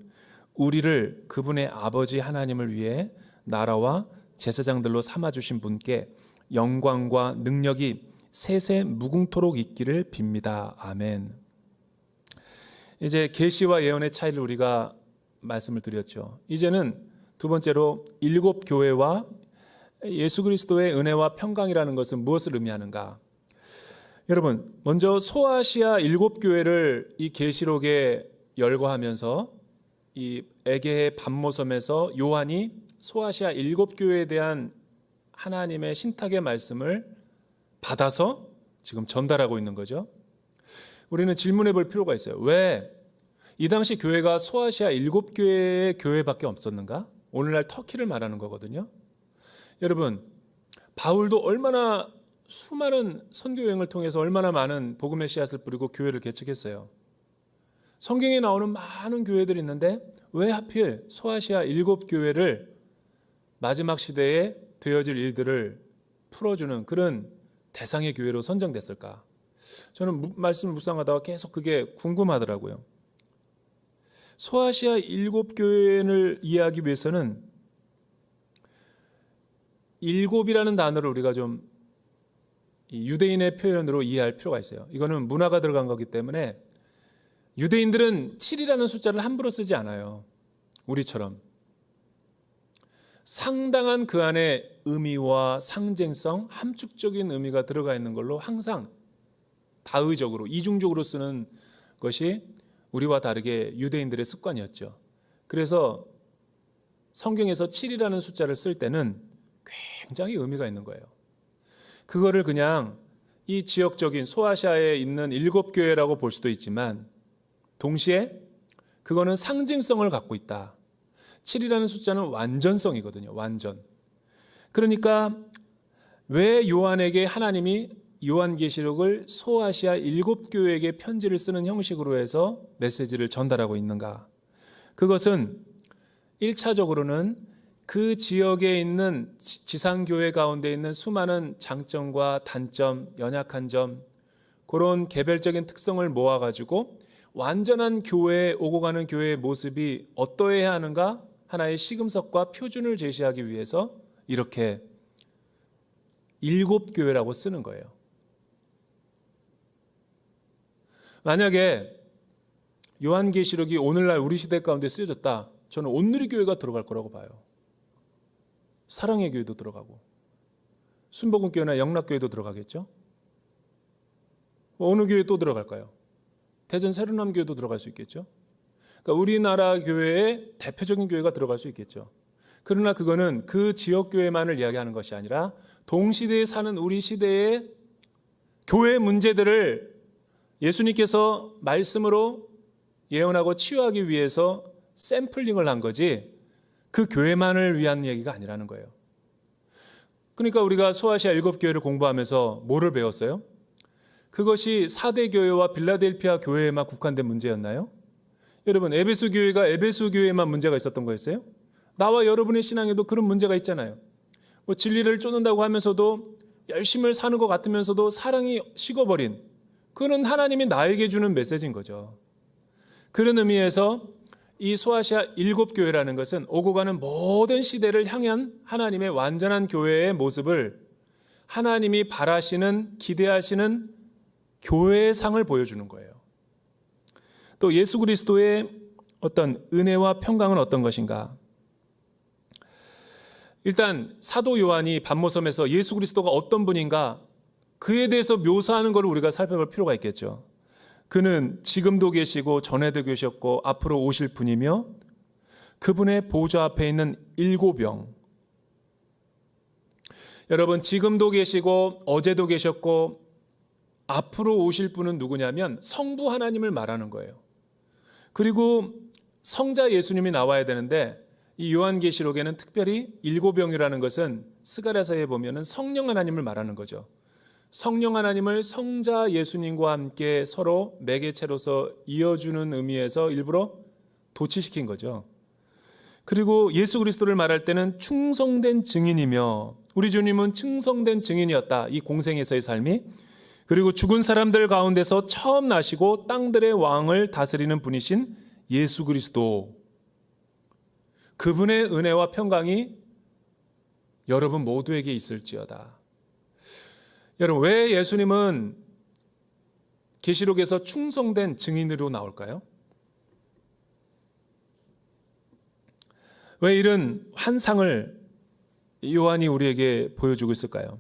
우리를 그분의 아버지 하나님을 위해 나라와 제사장들로 삼아주신 분께 영광과 능력이 세세 무궁토록 있기를 빕니다. 아멘. 이제 계시와 예언의 차이를 우리가 말씀을 드렸죠. 이제는 두 번째로 7교회와 예수 그리스도의 은혜와 평강이라는 것은 무엇을 의미하는가? 여러분, 먼저 소아시아 7교회를 이 계시록에 열거하면서 이 에게의 밤모섬에서 요한이 소아시아 7교회에 대한 하나님의 신탁의 말씀을 받아서 지금 전달하고 있는 거죠. 우리는 질문해 볼 필요가 있어요. 왜 이 당시 교회가 소아시아 7교회의 교회밖에 없었는가? 오늘날 터키를 말하는 거거든요. 여러분, 바울도 얼마나 수많은 선교 여행을 통해서 얼마나 많은 복음의 씨앗을 뿌리고 교회를 개척했어요. 성경에 나오는 많은 교회들이 있는데 왜 하필 소아시아 7교회를 마지막 시대에 되어질 일들을 풀어주는 그런 대상의 교회로 선정됐을까? 저는 말씀을 묵상하다가 계속 그게 궁금하더라고요. 소아시아 7교회를 이해하기 위해서는 7이라는 단어를 우리가 좀 유대인의 표현으로 이해할 필요가 있어요. 이거는 문화가 들어간 거기 때문에 유대인들은 7이라는 숫자를 함부로 쓰지 않아요. 우리처럼. 상당한 그 안에 의미와 상징성, 함축적인 의미가 들어가 있는 걸로 항상 다의적으로, 이중적으로 쓰는 것이 우리와 다르게 유대인들의 습관이었죠. 그래서 성경에서 7이라는 숫자를 쓸 때는 굉장히 의미가 있는 거예요. 그거를 그냥 이 지역적인 소아시아에 있는 7교회라고 볼 수도 있지만 동시에 그거는 상징성을 갖고 있다. 7이라는 숫자는 완전성이거든요. 완전. 그러니까 왜 요한에게 하나님이 요한계시록을 소아시아 7교회에게 편지를 쓰는 형식으로 해서 메시지를 전달하고 있는가? 그것은 1차적으로는 그 지역에 있는 지상교회 가운데 있는 수많은 장점과 단점, 연약한 점, 그런 개별적인 특성을 모아가지고 완전한 교회에 오고 가는 교회의 모습이 어떠해야 하는가? 하나의 시금석과 표준을 제시하기 위해서 이렇게 7교회라고 쓰는 거예요. 만약에 요한계시록이 오늘날 우리 시대 가운데 쓰여졌다. 저는 온누리교회가 들어갈 거라고 봐요. 사랑의 교회도 들어가고 순복음교회나 영락교회도 들어가겠죠. 어느 교회 또 들어갈까요? 대전 새로남교회도 들어갈 수 있겠죠. 그러니까 우리나라 교회의 대표적인 교회가 들어갈 수 있겠죠. 그러나 그거는 그 지역 교회만을 이야기하는 것이 아니라 동시대에 사는 우리 시대의 교회 문제들을 예수님께서 말씀으로 예언하고 치유하기 위해서 샘플링을 한 거지 그 교회만을 위한 얘기가 아니라는 거예요. 그러니까 우리가 소아시아 7교회를 공부하면서 뭐를 배웠어요? 그것이 4대 교회와 빌라델피아 교회에만 국한된 문제였나요? 여러분, 에베소 교회가 에베소 교회에만 문제가 있었던 거였어요? 나와 여러분의 신앙에도 그런 문제가 있잖아요. 뭐 진리를 쫓는다고 하면서도 열심을 사는 것 같으면서도 사랑이 식어버린, 그는 하나님이 나에게 주는 메시지인 거죠. 그런 의미에서 이 소아시아 7교회라는 것은 오고 가는 모든 시대를 향한 하나님의 완전한 교회의 모습을 하나님이 바라시는, 기대하시는 교회의 상을 보여주는 거예요. 또 예수 그리스도의 어떤 은혜와 평강은 어떤 것인가? 일단 사도 요한이 반모섬에서 예수 그리스도가 어떤 분인가, 그에 대해서 묘사하는 것을 우리가 살펴볼 필요가 있겠죠. 그는 지금도 계시고 전에도 계셨고 앞으로 오실 분이며 그분의 보좌 앞에 있는 일곱 영. 여러분, 지금도 계시고 어제도 계셨고 앞으로 오실 분은 누구냐면 성부 하나님을 말하는 거예요. 그리고 성자 예수님이 나와야 되는데 이 요한계시록에는 특별히 일곱 영이라는 것은 스가랴서에 보면은 성령 하나님을 말하는 거죠. 성령 하나님을 성자 예수님과 함께 서로 매개체로서 이어주는 의미에서 일부러 도치시킨 거죠. 그리고 예수 그리스도를 말할 때는 충성된 증인이며, 우리 주님은 충성된 증인이었다, 이 공생에서의 삶이. 그리고 죽은 사람들 가운데서 처음 나시고 땅들의 왕을 다스리는 분이신 예수 그리스도, 그분의 은혜와 평강이 여러분 모두에게 있을지어다. 여러분, 왜 예수님은 계시록에서 충성된 증인으로 나올까요? 왜 이런 환상을 요한이 우리에게 보여주고 있을까요?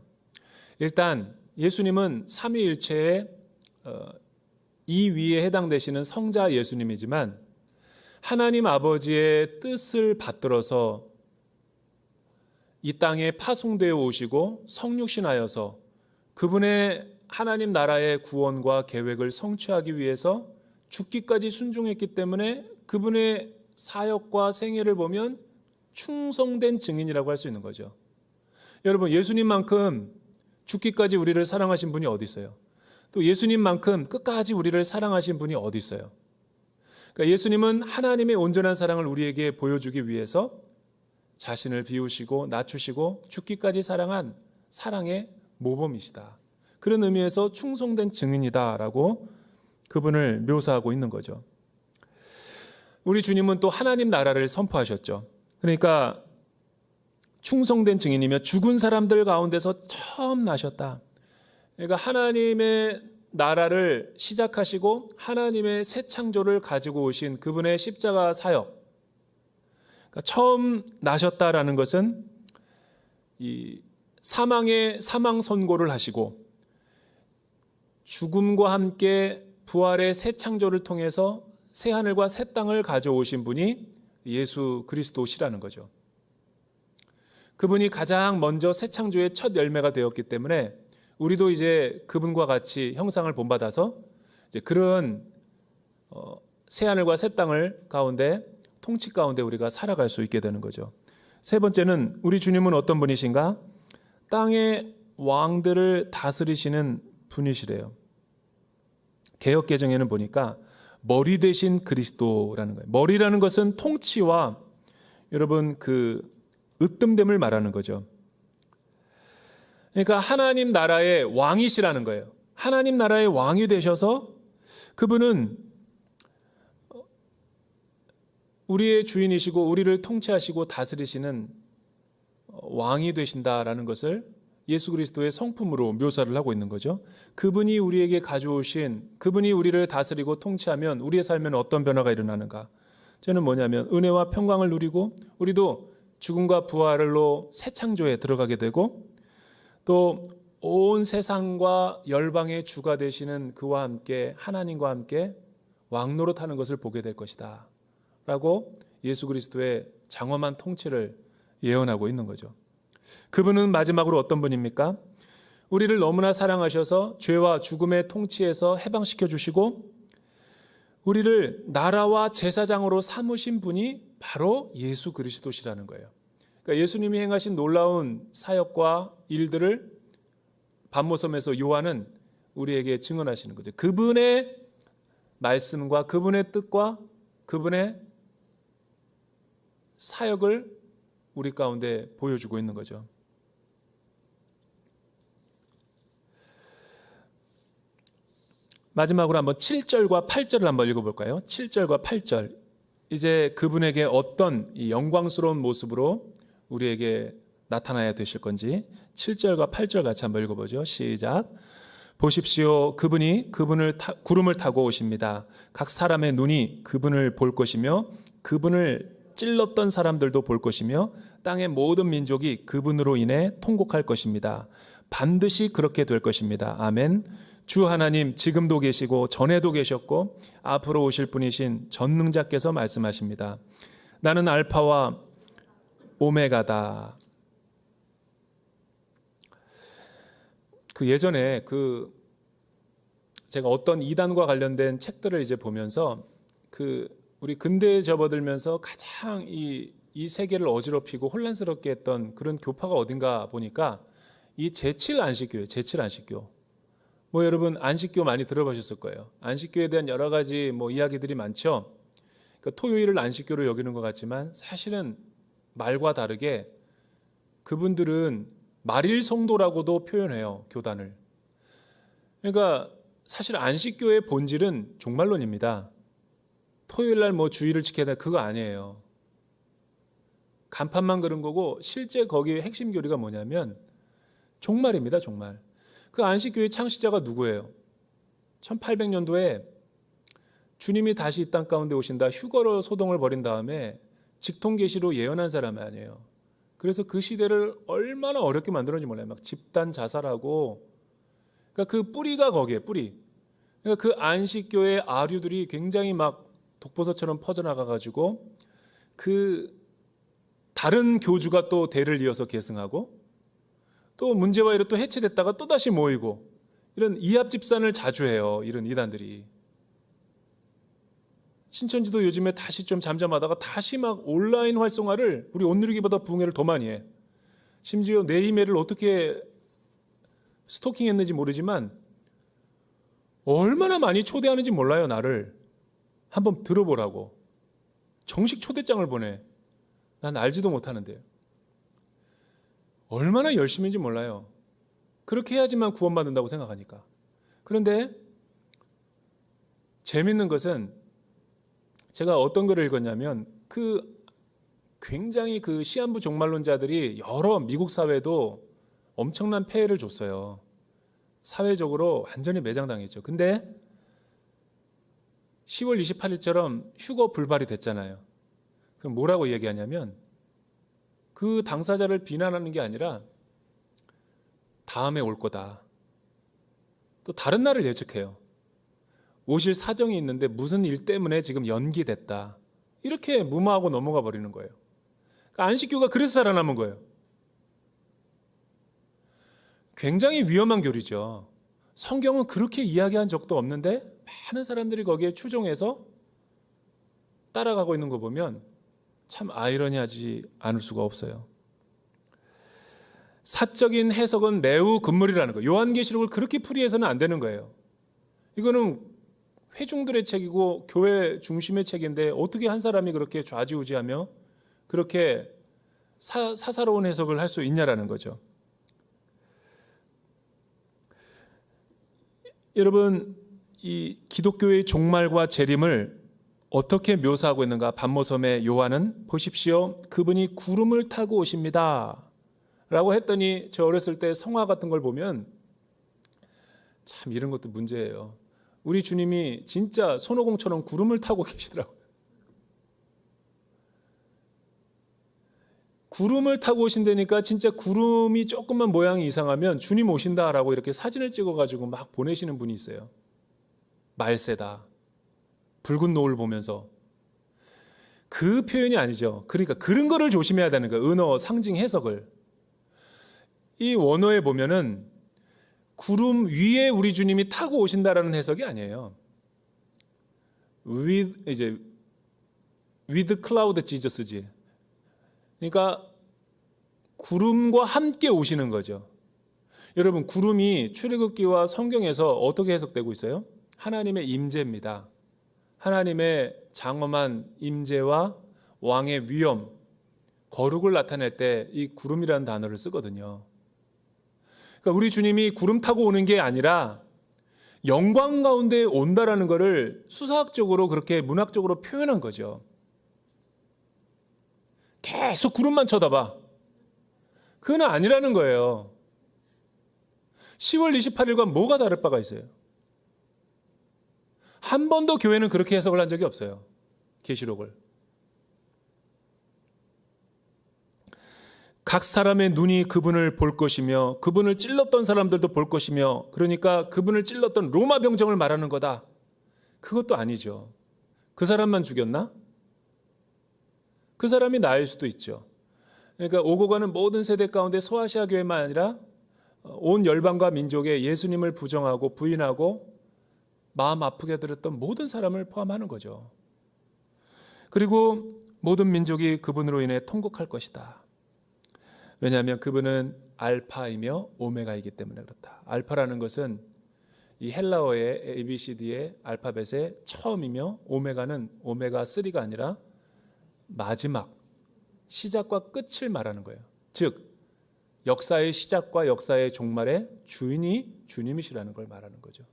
일단 예수님은 삼위일체의 이 위에 해당되시는 성자 예수님이지만 하나님 아버지의 뜻을 받들어서 이 땅에 파송되어 오시고 성육신하여서 그분의 하나님 나라의 구원과 계획을 성취하기 위해서 죽기까지 순종했기 때문에 그분의 사역과 생애를 보면 충성된 증인이라고 할 수 있는 거죠. 여러분, 예수님만큼 죽기까지 우리를 사랑하신 분이 어디 있어요? 또 예수님만큼 끝까지 우리를 사랑하신 분이 어디 있어요? 그러니까 예수님은 하나님의 온전한 사랑을 우리에게 보여주기 위해서 자신을 비우시고 낮추시고 죽기까지 사랑한 사랑의 모범이시다. 그런 의미에서 충성된 증인이다라고 그분을 묘사하고 있는 거죠. 우리 주님은 또 하나님 나라를 선포하셨죠. 그러니까 충성된 증인이며 죽은 사람들 가운데서 처음 나셨다. 그러니까 하나님의 나라를 시작하시고 하나님의 새 창조를 가지고 오신 그분의 십자가 사역, 그러니까 처음 나셨다라는 것은 이 사망의 사망 선고를 하시고 죽음과 함께 부활의 새 창조를 통해서 새 하늘과 새 땅을 가져오신 분이 예수 그리스도시라는 거죠. 그분이 가장 먼저 새 창조의 첫 열매가 되었기 때문에 우리도 이제 그분과 같이 형상을 본받아서 이제 그런 새 하늘과 새 땅을 가운데 통치 가운데 우리가 살아갈 수 있게 되는 거죠. 세 번째는 우리 주님은 어떤 분이신가? 땅의 왕들을 다스리시는 분이시래요. 개역개정에는 보니까 머리 대신 그리스도라는 거예요. 머리라는 것은 통치와 여러분 그 으뜸됨을 말하는 거죠. 그러니까 하나님 나라의 왕이시라는 거예요. 하나님 나라의 왕이 되셔서 그분은 우리의 주인이시고 우리를 통치하시고 다스리시는 왕이 되신다라는 것을 예수 그리스도의 성품으로 묘사를 하고 있는 거죠. 그분이 우리에게 가져오신, 그분이 우리를 다스리고 통치하면 우리의 삶에는 어떤 변화가 일어나는가? 저는 뭐냐면 은혜와 평강을 누리고 우리도 죽음과 부활로 새 창조에 들어가게 되고 또 온 세상과 열방의 주가 되시는 그와 함께 하나님과 함께 왕노릇하는 것을 보게 될 것이다 라고 예수 그리스도의 장엄한 통치를 예언하고 있는 거죠. 그분은 마지막으로 어떤 분입니까? 우리를 너무나 사랑하셔서 죄와 죽음의 통치에서 해방시켜 주시고 우리를 나라와 제사장으로 삼으신 분이 바로 예수 그리스도시라는 거예요. 그러니까 예수님이 행하신 놀라운 사역과 일들을 반모섬에서 요한은 우리에게 증언하시는 거죠. 그분의 말씀과 그분의 뜻과 그분의 사역을 우리 가운데 보여주고 있는 거죠. 마지막으로 한번 7절과 8절을 한번 읽어볼까요? 7절과 8절. 이제 그분에게 어떤 이 영광스러운 모습으로 우리에게 나타나야 되실 건지 7절과 8절 같이 한번 읽어보죠. 시작. 보십시오. 그분이 구름을 타고 오십니다. 각 사람의 눈이 그분을 볼 것이며 그분을 찔렀던 사람들도 볼 것이며 땅의 모든 민족이 그분으로 인해 통곡할 것입니다. 반드시 그렇게 될 것입니다. 아멘. 주 하나님 지금도 계시고 전에도 계셨고 앞으로 오실 분이신 전능자께서 말씀하십니다. 나는 알파와 오메가다. 예전에 제가 어떤 이단과 관련된 책들을 이제 보면서 우리 근대에 접어들면서 가장 이 세계를 어지럽히고 혼란스럽게 했던 그런 교파가 어딘가 보니까 이 제칠 안식교예요. 제칠 안식교. 여러분 안식교 많이 들어보셨을 거예요. 안식교에 대한 여러 가지 이야기들이 많죠. 그러니까 토요일을 안식교로 여기는 것 같지만 사실은 말과 다르게 그분들은 말일 성도라고도 표현해요. 교단을. 그러니까 사실 안식교의 본질은 종말론입니다. 토요일 날 주일을 지켜야 돼 그거 아니에요. 간판만 그런 거고 실제 거기에 핵심 교리가 뭐냐면 종말입니다. 종말. 그 안식교의 창시자가 누구예요? 1800년도에 주님이 다시 이 땅 가운데 오신다. 휴거로 소동을 벌인 다음에 직통계시로 예언한 사람이 아니에요. 그래서 그 시대를 얼마나 어렵게 만들었는지 몰라요. 막 집단 자살하고. 그러니까 그 뿌리가 거기에 뿌리. 그러니까 그 안식교의 아류들이 굉장히 막 독버섯처럼 퍼져나가가지고 다른 교주가 또 대를 이어서 계승하고 또 문제와 이로 또 해체됐다가 또 다시 모이고 이런 이합집산을 자주 해요. 이런 이단들이. 신천지도 요즘에 다시 좀 잠잠하다가 다시 막 온라인 활성화를 우리 온누리기보다 부흥회를 더 많이 해. 심지어 내 이메일을 어떻게 스토킹했는지 모르지만 얼마나 많이 초대하는지 몰라요. 나를 한번 들어보라고 정식 초대장을 보내. 난 알지도 못하는데요. 얼마나 열심인지 몰라요. 그렇게 해야지만 구원받는다고 생각하니까. 그런데 재밌는 것은 제가 어떤 글을 읽었냐면 굉장히 시한부 종말론자들이 여러 미국 사회도 엄청난 폐해를 줬어요. 사회적으로 완전히 매장당했죠. 근데 10월 28일처럼 휴거 불발이 됐잖아요. 그럼 뭐라고 얘기하냐면 그 당사자를 비난하는 게 아니라 다음에 올 거다. 또 다른 날을 예측해요. 오실 사정이 있는데 무슨 일 때문에 지금 연기됐다. 이렇게 무마하고 넘어가 버리는 거예요. 그러니까 안식교가 그래서 살아남은 거예요. 굉장히 위험한 교리죠. 성경은 그렇게 이야기한 적도 없는데 많은 사람들이 거기에 추종해서 따라가고 있는 거 보면 참 아이러니하지 않을 수가 없어요. 사적인 해석은 매우 금물이라는 거예요. 요한계시록을 그렇게 풀이해서는 안 되는 거예요. 이거는 회중들의 책이고 교회 중심의 책인데 어떻게 한 사람이 그렇게 좌지우지하며 그렇게 사사로운 해석을 할 수 있냐라는 거죠. 여러분, 이 기독교의 종말과 재림을 어떻게 묘사하고 있는가? 반모섬의 요한은 보십시오. 그분이 구름을 타고 오십니다. 라고 했더니 저 어렸을 때 성화 같은 걸 보면 참 이런 것도 문제예요. 우리 주님이 진짜 손오공처럼 구름을 타고 계시더라고요. 구름을 타고 오신다니까 진짜 구름이 조금만 모양이 이상하면 주님 오신다라고 이렇게 사진을 찍어가지고 막 보내시는 분이 있어요. 말세다. 붉은 노을 보면서. 그 표현이 아니죠. 그러니까 그런 거를 조심해야 되는 거예요. 은어, 상징, 해석을. 이 원어에 보면은 구름 위에 우리 주님이 타고 오신다라는 해석이 아니에요. with cloud Jesus지. 그러니까 구름과 함께 오시는 거죠. 여러분, 구름이 출애굽기와 성경에서 어떻게 해석되고 있어요? 하나님의 임재입니다. 하나님의 장엄한 임재와 왕의 위엄, 거룩을 나타낼 때 이 구름이라는 단어를 쓰거든요. 그러니까 우리 주님이 구름 타고 오는 게 아니라 영광 가운데 온다라는 것을 수사학적으로 그렇게 문학적으로 표현한 거죠. 계속 구름만 쳐다봐. 그건 아니라는 거예요. 10월 28일과 뭐가 다를 바가 있어요? 한 번도 교회는 그렇게 해석을 한 적이 없어요. 계시록을. 각 사람의 눈이 그분을 볼 것이며 그분을 찔렀던 사람들도 볼 것이며, 그러니까 그분을 찔렀던 로마 병정을 말하는 거다. 그것도 아니죠. 그 사람만 죽였나? 그 사람이 나일 수도 있죠. 그러니까 오고 가는 모든 세대 가운데 소아시아 교회만 아니라 온 열방과 민족에 예수님을 부정하고 부인하고 마음 아프게 들었던 모든 사람을 포함하는 거죠. 그리고 모든 민족이 그분으로 인해 통곡할 것이다. 왜냐하면 그분은 알파이며 오메가이기 때문에 그렇다. 알파라는 것은 이 헬라어의 ABCD의 알파벳의 처음이며, 오메가는 오메가 3가 아니라 마지막, 시작과 끝을 말하는 거예요. 즉 역사의 시작과 역사의 종말의 주인이 주님이시라는 걸 말하는 거죠.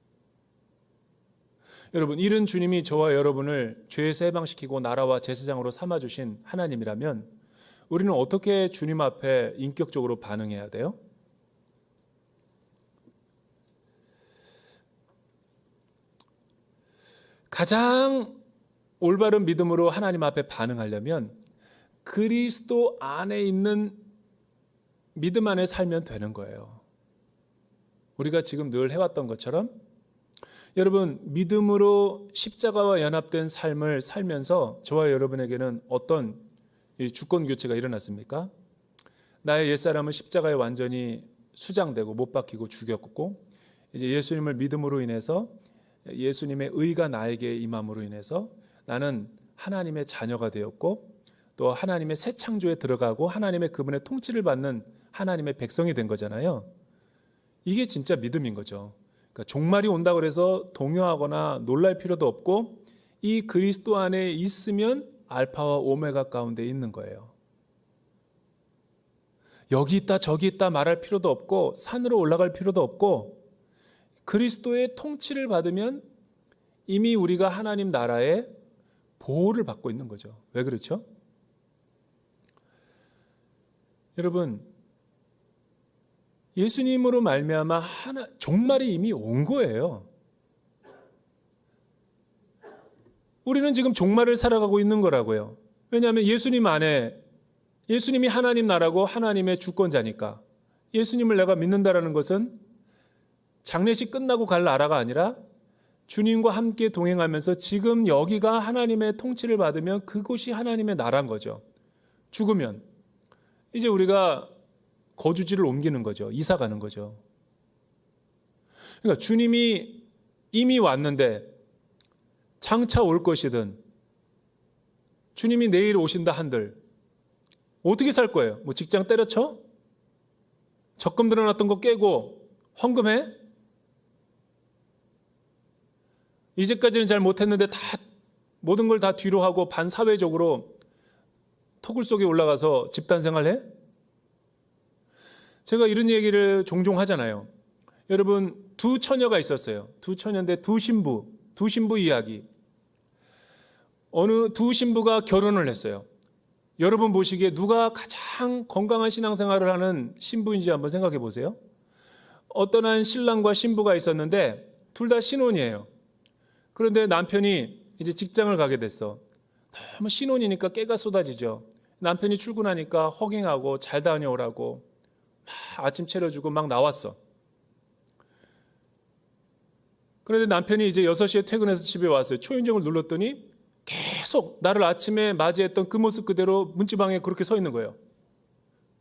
여러분, 이른 주님이 저와 여러분을 죄에서 해방시키고 나라와 제사장으로 삼아주신 하나님이라면 우리는 어떻게 주님 앞에 인격적으로 반응해야 돼요? 가장 올바른 믿음으로 하나님 앞에 반응하려면 그리스도 안에 있는 믿음 안에 살면 되는 거예요. 우리가 지금 늘 해왔던 것처럼 여러분, 믿음으로 십자가와 연합된 삶을 살면서 저와 여러분에게는 어떤 주권 교체가 일어났습니까? 나의 옛사람은 십자가에 완전히 수장되고 못 박히고 죽였고, 이제 예수님을 믿음으로 인해서 예수님의 의가 나에게 임함으로 인해서 나는 하나님의 자녀가 되었고, 또 하나님의 새 창조에 들어가고 하나님의 그분의 통치를 받는 하나님의 백성이 된 거잖아요. 이게 진짜 믿음인 거죠. 그러니까 종말이 온다고 해서 동요하거나 놀랄 필요도 없고, 이 그리스도 안에 있으면 알파와 오메가 가운데 있는 거예요. 여기 있다 저기 있다 말할 필요도 없고 산으로 올라갈 필요도 없고, 그리스도의 통치를 받으면 이미 우리가 하나님 나라의 보호를 받고 있는 거죠. 왜 그렇죠? 여러분, 예수님으로 말미암아 종말이 이미 온 거예요. 우리는 지금 종말을 살아가고 있는 거라고요. 왜냐하면 예수님 안에, 예수님이 하나님 나라고 하나님의 주권자니까. 예수님을 내가 믿는다라는 것은 장례식 끝나고 갈 나라가 아니라 주님과 함께 동행하면서 지금 여기가 하나님의 통치를 받으면 그곳이 하나님의 나라인 거죠. 죽으면 이제 우리가 거주지를 옮기는 거죠. 이사 가는 거죠. 그러니까 주님이 이미 왔는데 장차 올 것이든 주님이 내일 오신다 한들 어떻게 살 거예요? 뭐 직장 때려쳐? 적금 들어놨던 거 깨고 헌금해? 이제까지는 잘 못했는데 다 모든 걸 다 뒤로 하고 반사회적으로 토굴 속에 올라가서 집단 생활해? 제가 이런 얘기를 종종 하잖아요. 여러분, 두 처녀가 있었어요. 두 처녀인데 두 신부 이야기. 어느 두 신부가 결혼을 했어요. 여러분 보시기에 누가 가장 건강한 신앙생활을 하는 신부인지 한번 생각해 보세요. 어떤 한 신랑과 신부가 있었는데 둘 다 신혼이에요. 그런데 남편이 이제 직장을 가게 됐어. 너무 신혼이니까 깨가 쏟아지죠. 남편이 출근하니까 허깅하고 잘 다녀오라고 막 아침 차려주고 막 나왔어. 그런데 남편이 이제 6시에 퇴근해서 집에 왔어요. 초인종을 눌렀더니 계속 나를 아침에 맞이했던 그 모습 그대로 문지방에 그렇게 서 있는 거예요.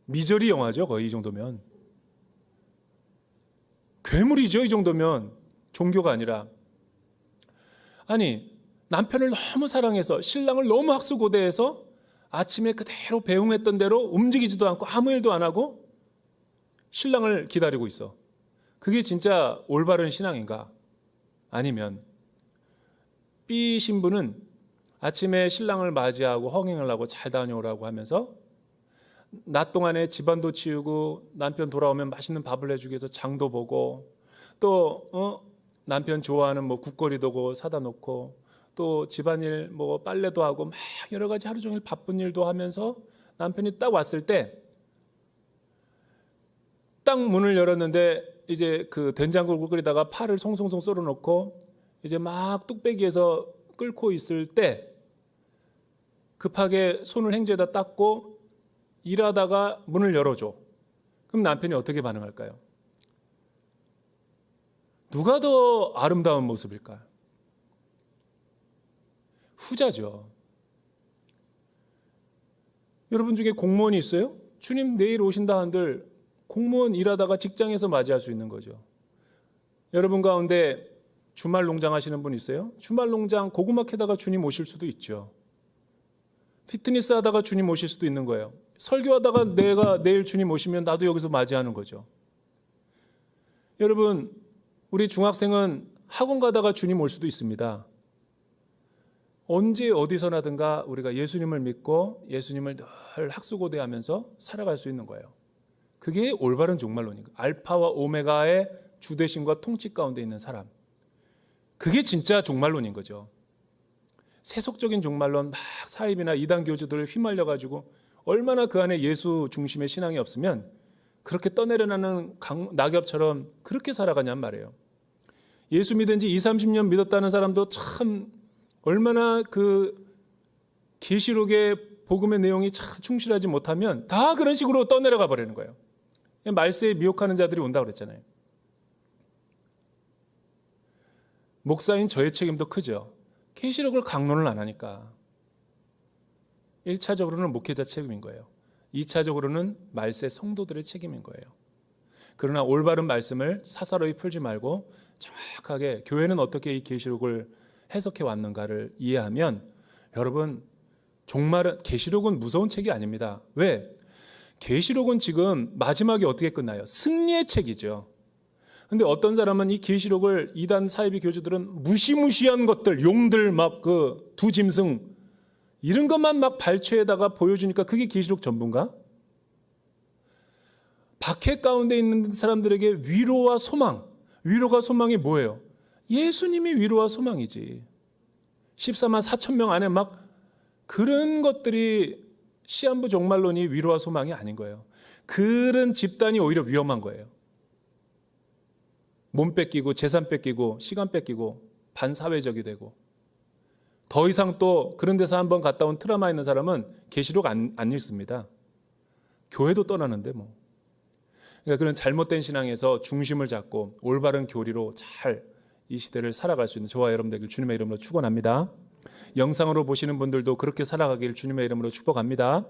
미저리 영화죠, 거의 이 정도면. 괴물이죠, 이 정도면. 종교가 아니라. 아니, 남편을 너무 사랑해서 신랑을 너무 학수고대해서 아침에 그대로 배웅했던 대로 움직이지도 않고 아무 일도 안 하고 신랑을 기다리고 있어. 그게 진짜 올바른 신앙인가? 아니면 B 신부는 아침에 신랑을 맞이하고 허깅을 하고 잘 다녀오라고 하면서 낮 동안에 집안도 치우고 남편 돌아오면 맛있는 밥을 해주기 위해서 장도 보고 또 남편 좋아하는 뭐 국거리도 사다 놓고 또 집안일 뭐 빨래도 하고 막 여러 가지 하루 종일 바쁜 일도 하면서 남편이 딱 왔을 때 딱 문을 열었는데 이제 그 된장국을 끓이다가 파를 송송송 썰어 놓고 이제 막 뚝배기에서 끓고 있을 때 급하게 손을 행주에다 닦고 일하다가 문을 열어줘. 그럼 남편이 어떻게 반응할까요? 누가 더 아름다운 모습일까요? 후자죠. 여러분 중에 공무원이 있어요? 주님 내일 오신다 한들 공무원 일하다가 직장에서 맞이할 수 있는 거죠. 여러분 가운데 주말 농장 하시는 분 있어요? 주말 농장 고구마 캐다가 주님 오실 수도 있죠. 피트니스 하다가 주님 오실 수도 있는 거예요. 설교하다가 내가 내일 주님 오시면 나도 여기서 맞이하는 거죠. 여러분, 우리 중학생은 학원 가다가 주님 올 수도 있습니다. 언제 어디서나든가 우리가 예수님을 믿고 예수님을 늘 학수고대하면서 살아갈 수 있는 거예요. 그게 올바른 종말론인 거예요. 알파와 오메가의 주대심과 통치 가운데 있는 사람. 그게 진짜 종말론인 거죠. 세속적인 종말론 막 사입이나 이단 교주들을 휘말려가지고 얼마나 그 안에 예수 중심의 신앙이 없으면 그렇게 떠내려나는 낙엽처럼 그렇게 살아가냔 말이에요. 예수 믿은 지 20, 30년 믿었다는 사람도 참 얼마나 그 계시록의 복음의 내용이 참 충실하지 못하면 다 그런 식으로 떠내려가 버리는 거예요. 말세에 미혹하는 자들이 온다고 그랬잖아요. 목사인 저의 책임도 크죠. 계시록을 강론을 안 하니까. 1차적으로는 목회자 책임인 거예요. 2차적으로는 말세 성도들의 책임인 거예요. 그러나 올바른 말씀을 사사로이 풀지 말고 정확하게 교회는 어떻게 이 계시록을 해석해 왔는가를 이해하면 여러분 종말은 계시록은 무서운 책이 아닙니다. 왜? 계시록은 지금 마지막에 어떻게 끝나요? 승리의 책이죠. 근데 어떤 사람은 이 계시록을 이단 사이비 교주들은 무시무시한 것들, 용들 막 그 두 짐승 이런 것만 막 발췌에다가 보여주니까 그게 계시록 전부인가? 박해 가운데 있는 사람들에게 위로와 소망, 위로가 소망이 뭐예요? 예수님이 위로와 소망이지. 14만 4천 명 안에 막 그런 것들이 시한부 종말론이 위로와 소망이 아닌 거예요. 그런 집단이 오히려 위험한 거예요. 몸 뺏기고 재산 뺏기고 시간 뺏기고 반사회적이 되고 더 이상 또 그런 데서 한번 갔다 온 트라우마 있는 사람은 계시록 안 읽습니다. 교회도 떠나는데 뭐. 그러니까 그런 잘못된 신앙에서 중심을 잡고 올바른 교리로 잘 이 시대를 살아갈 수 있는 저와 여러분 되길 주님의 이름으로 축원합니다. 영상으로 보시는 분들도 그렇게 살아가길 주님의 이름으로 축복합니다.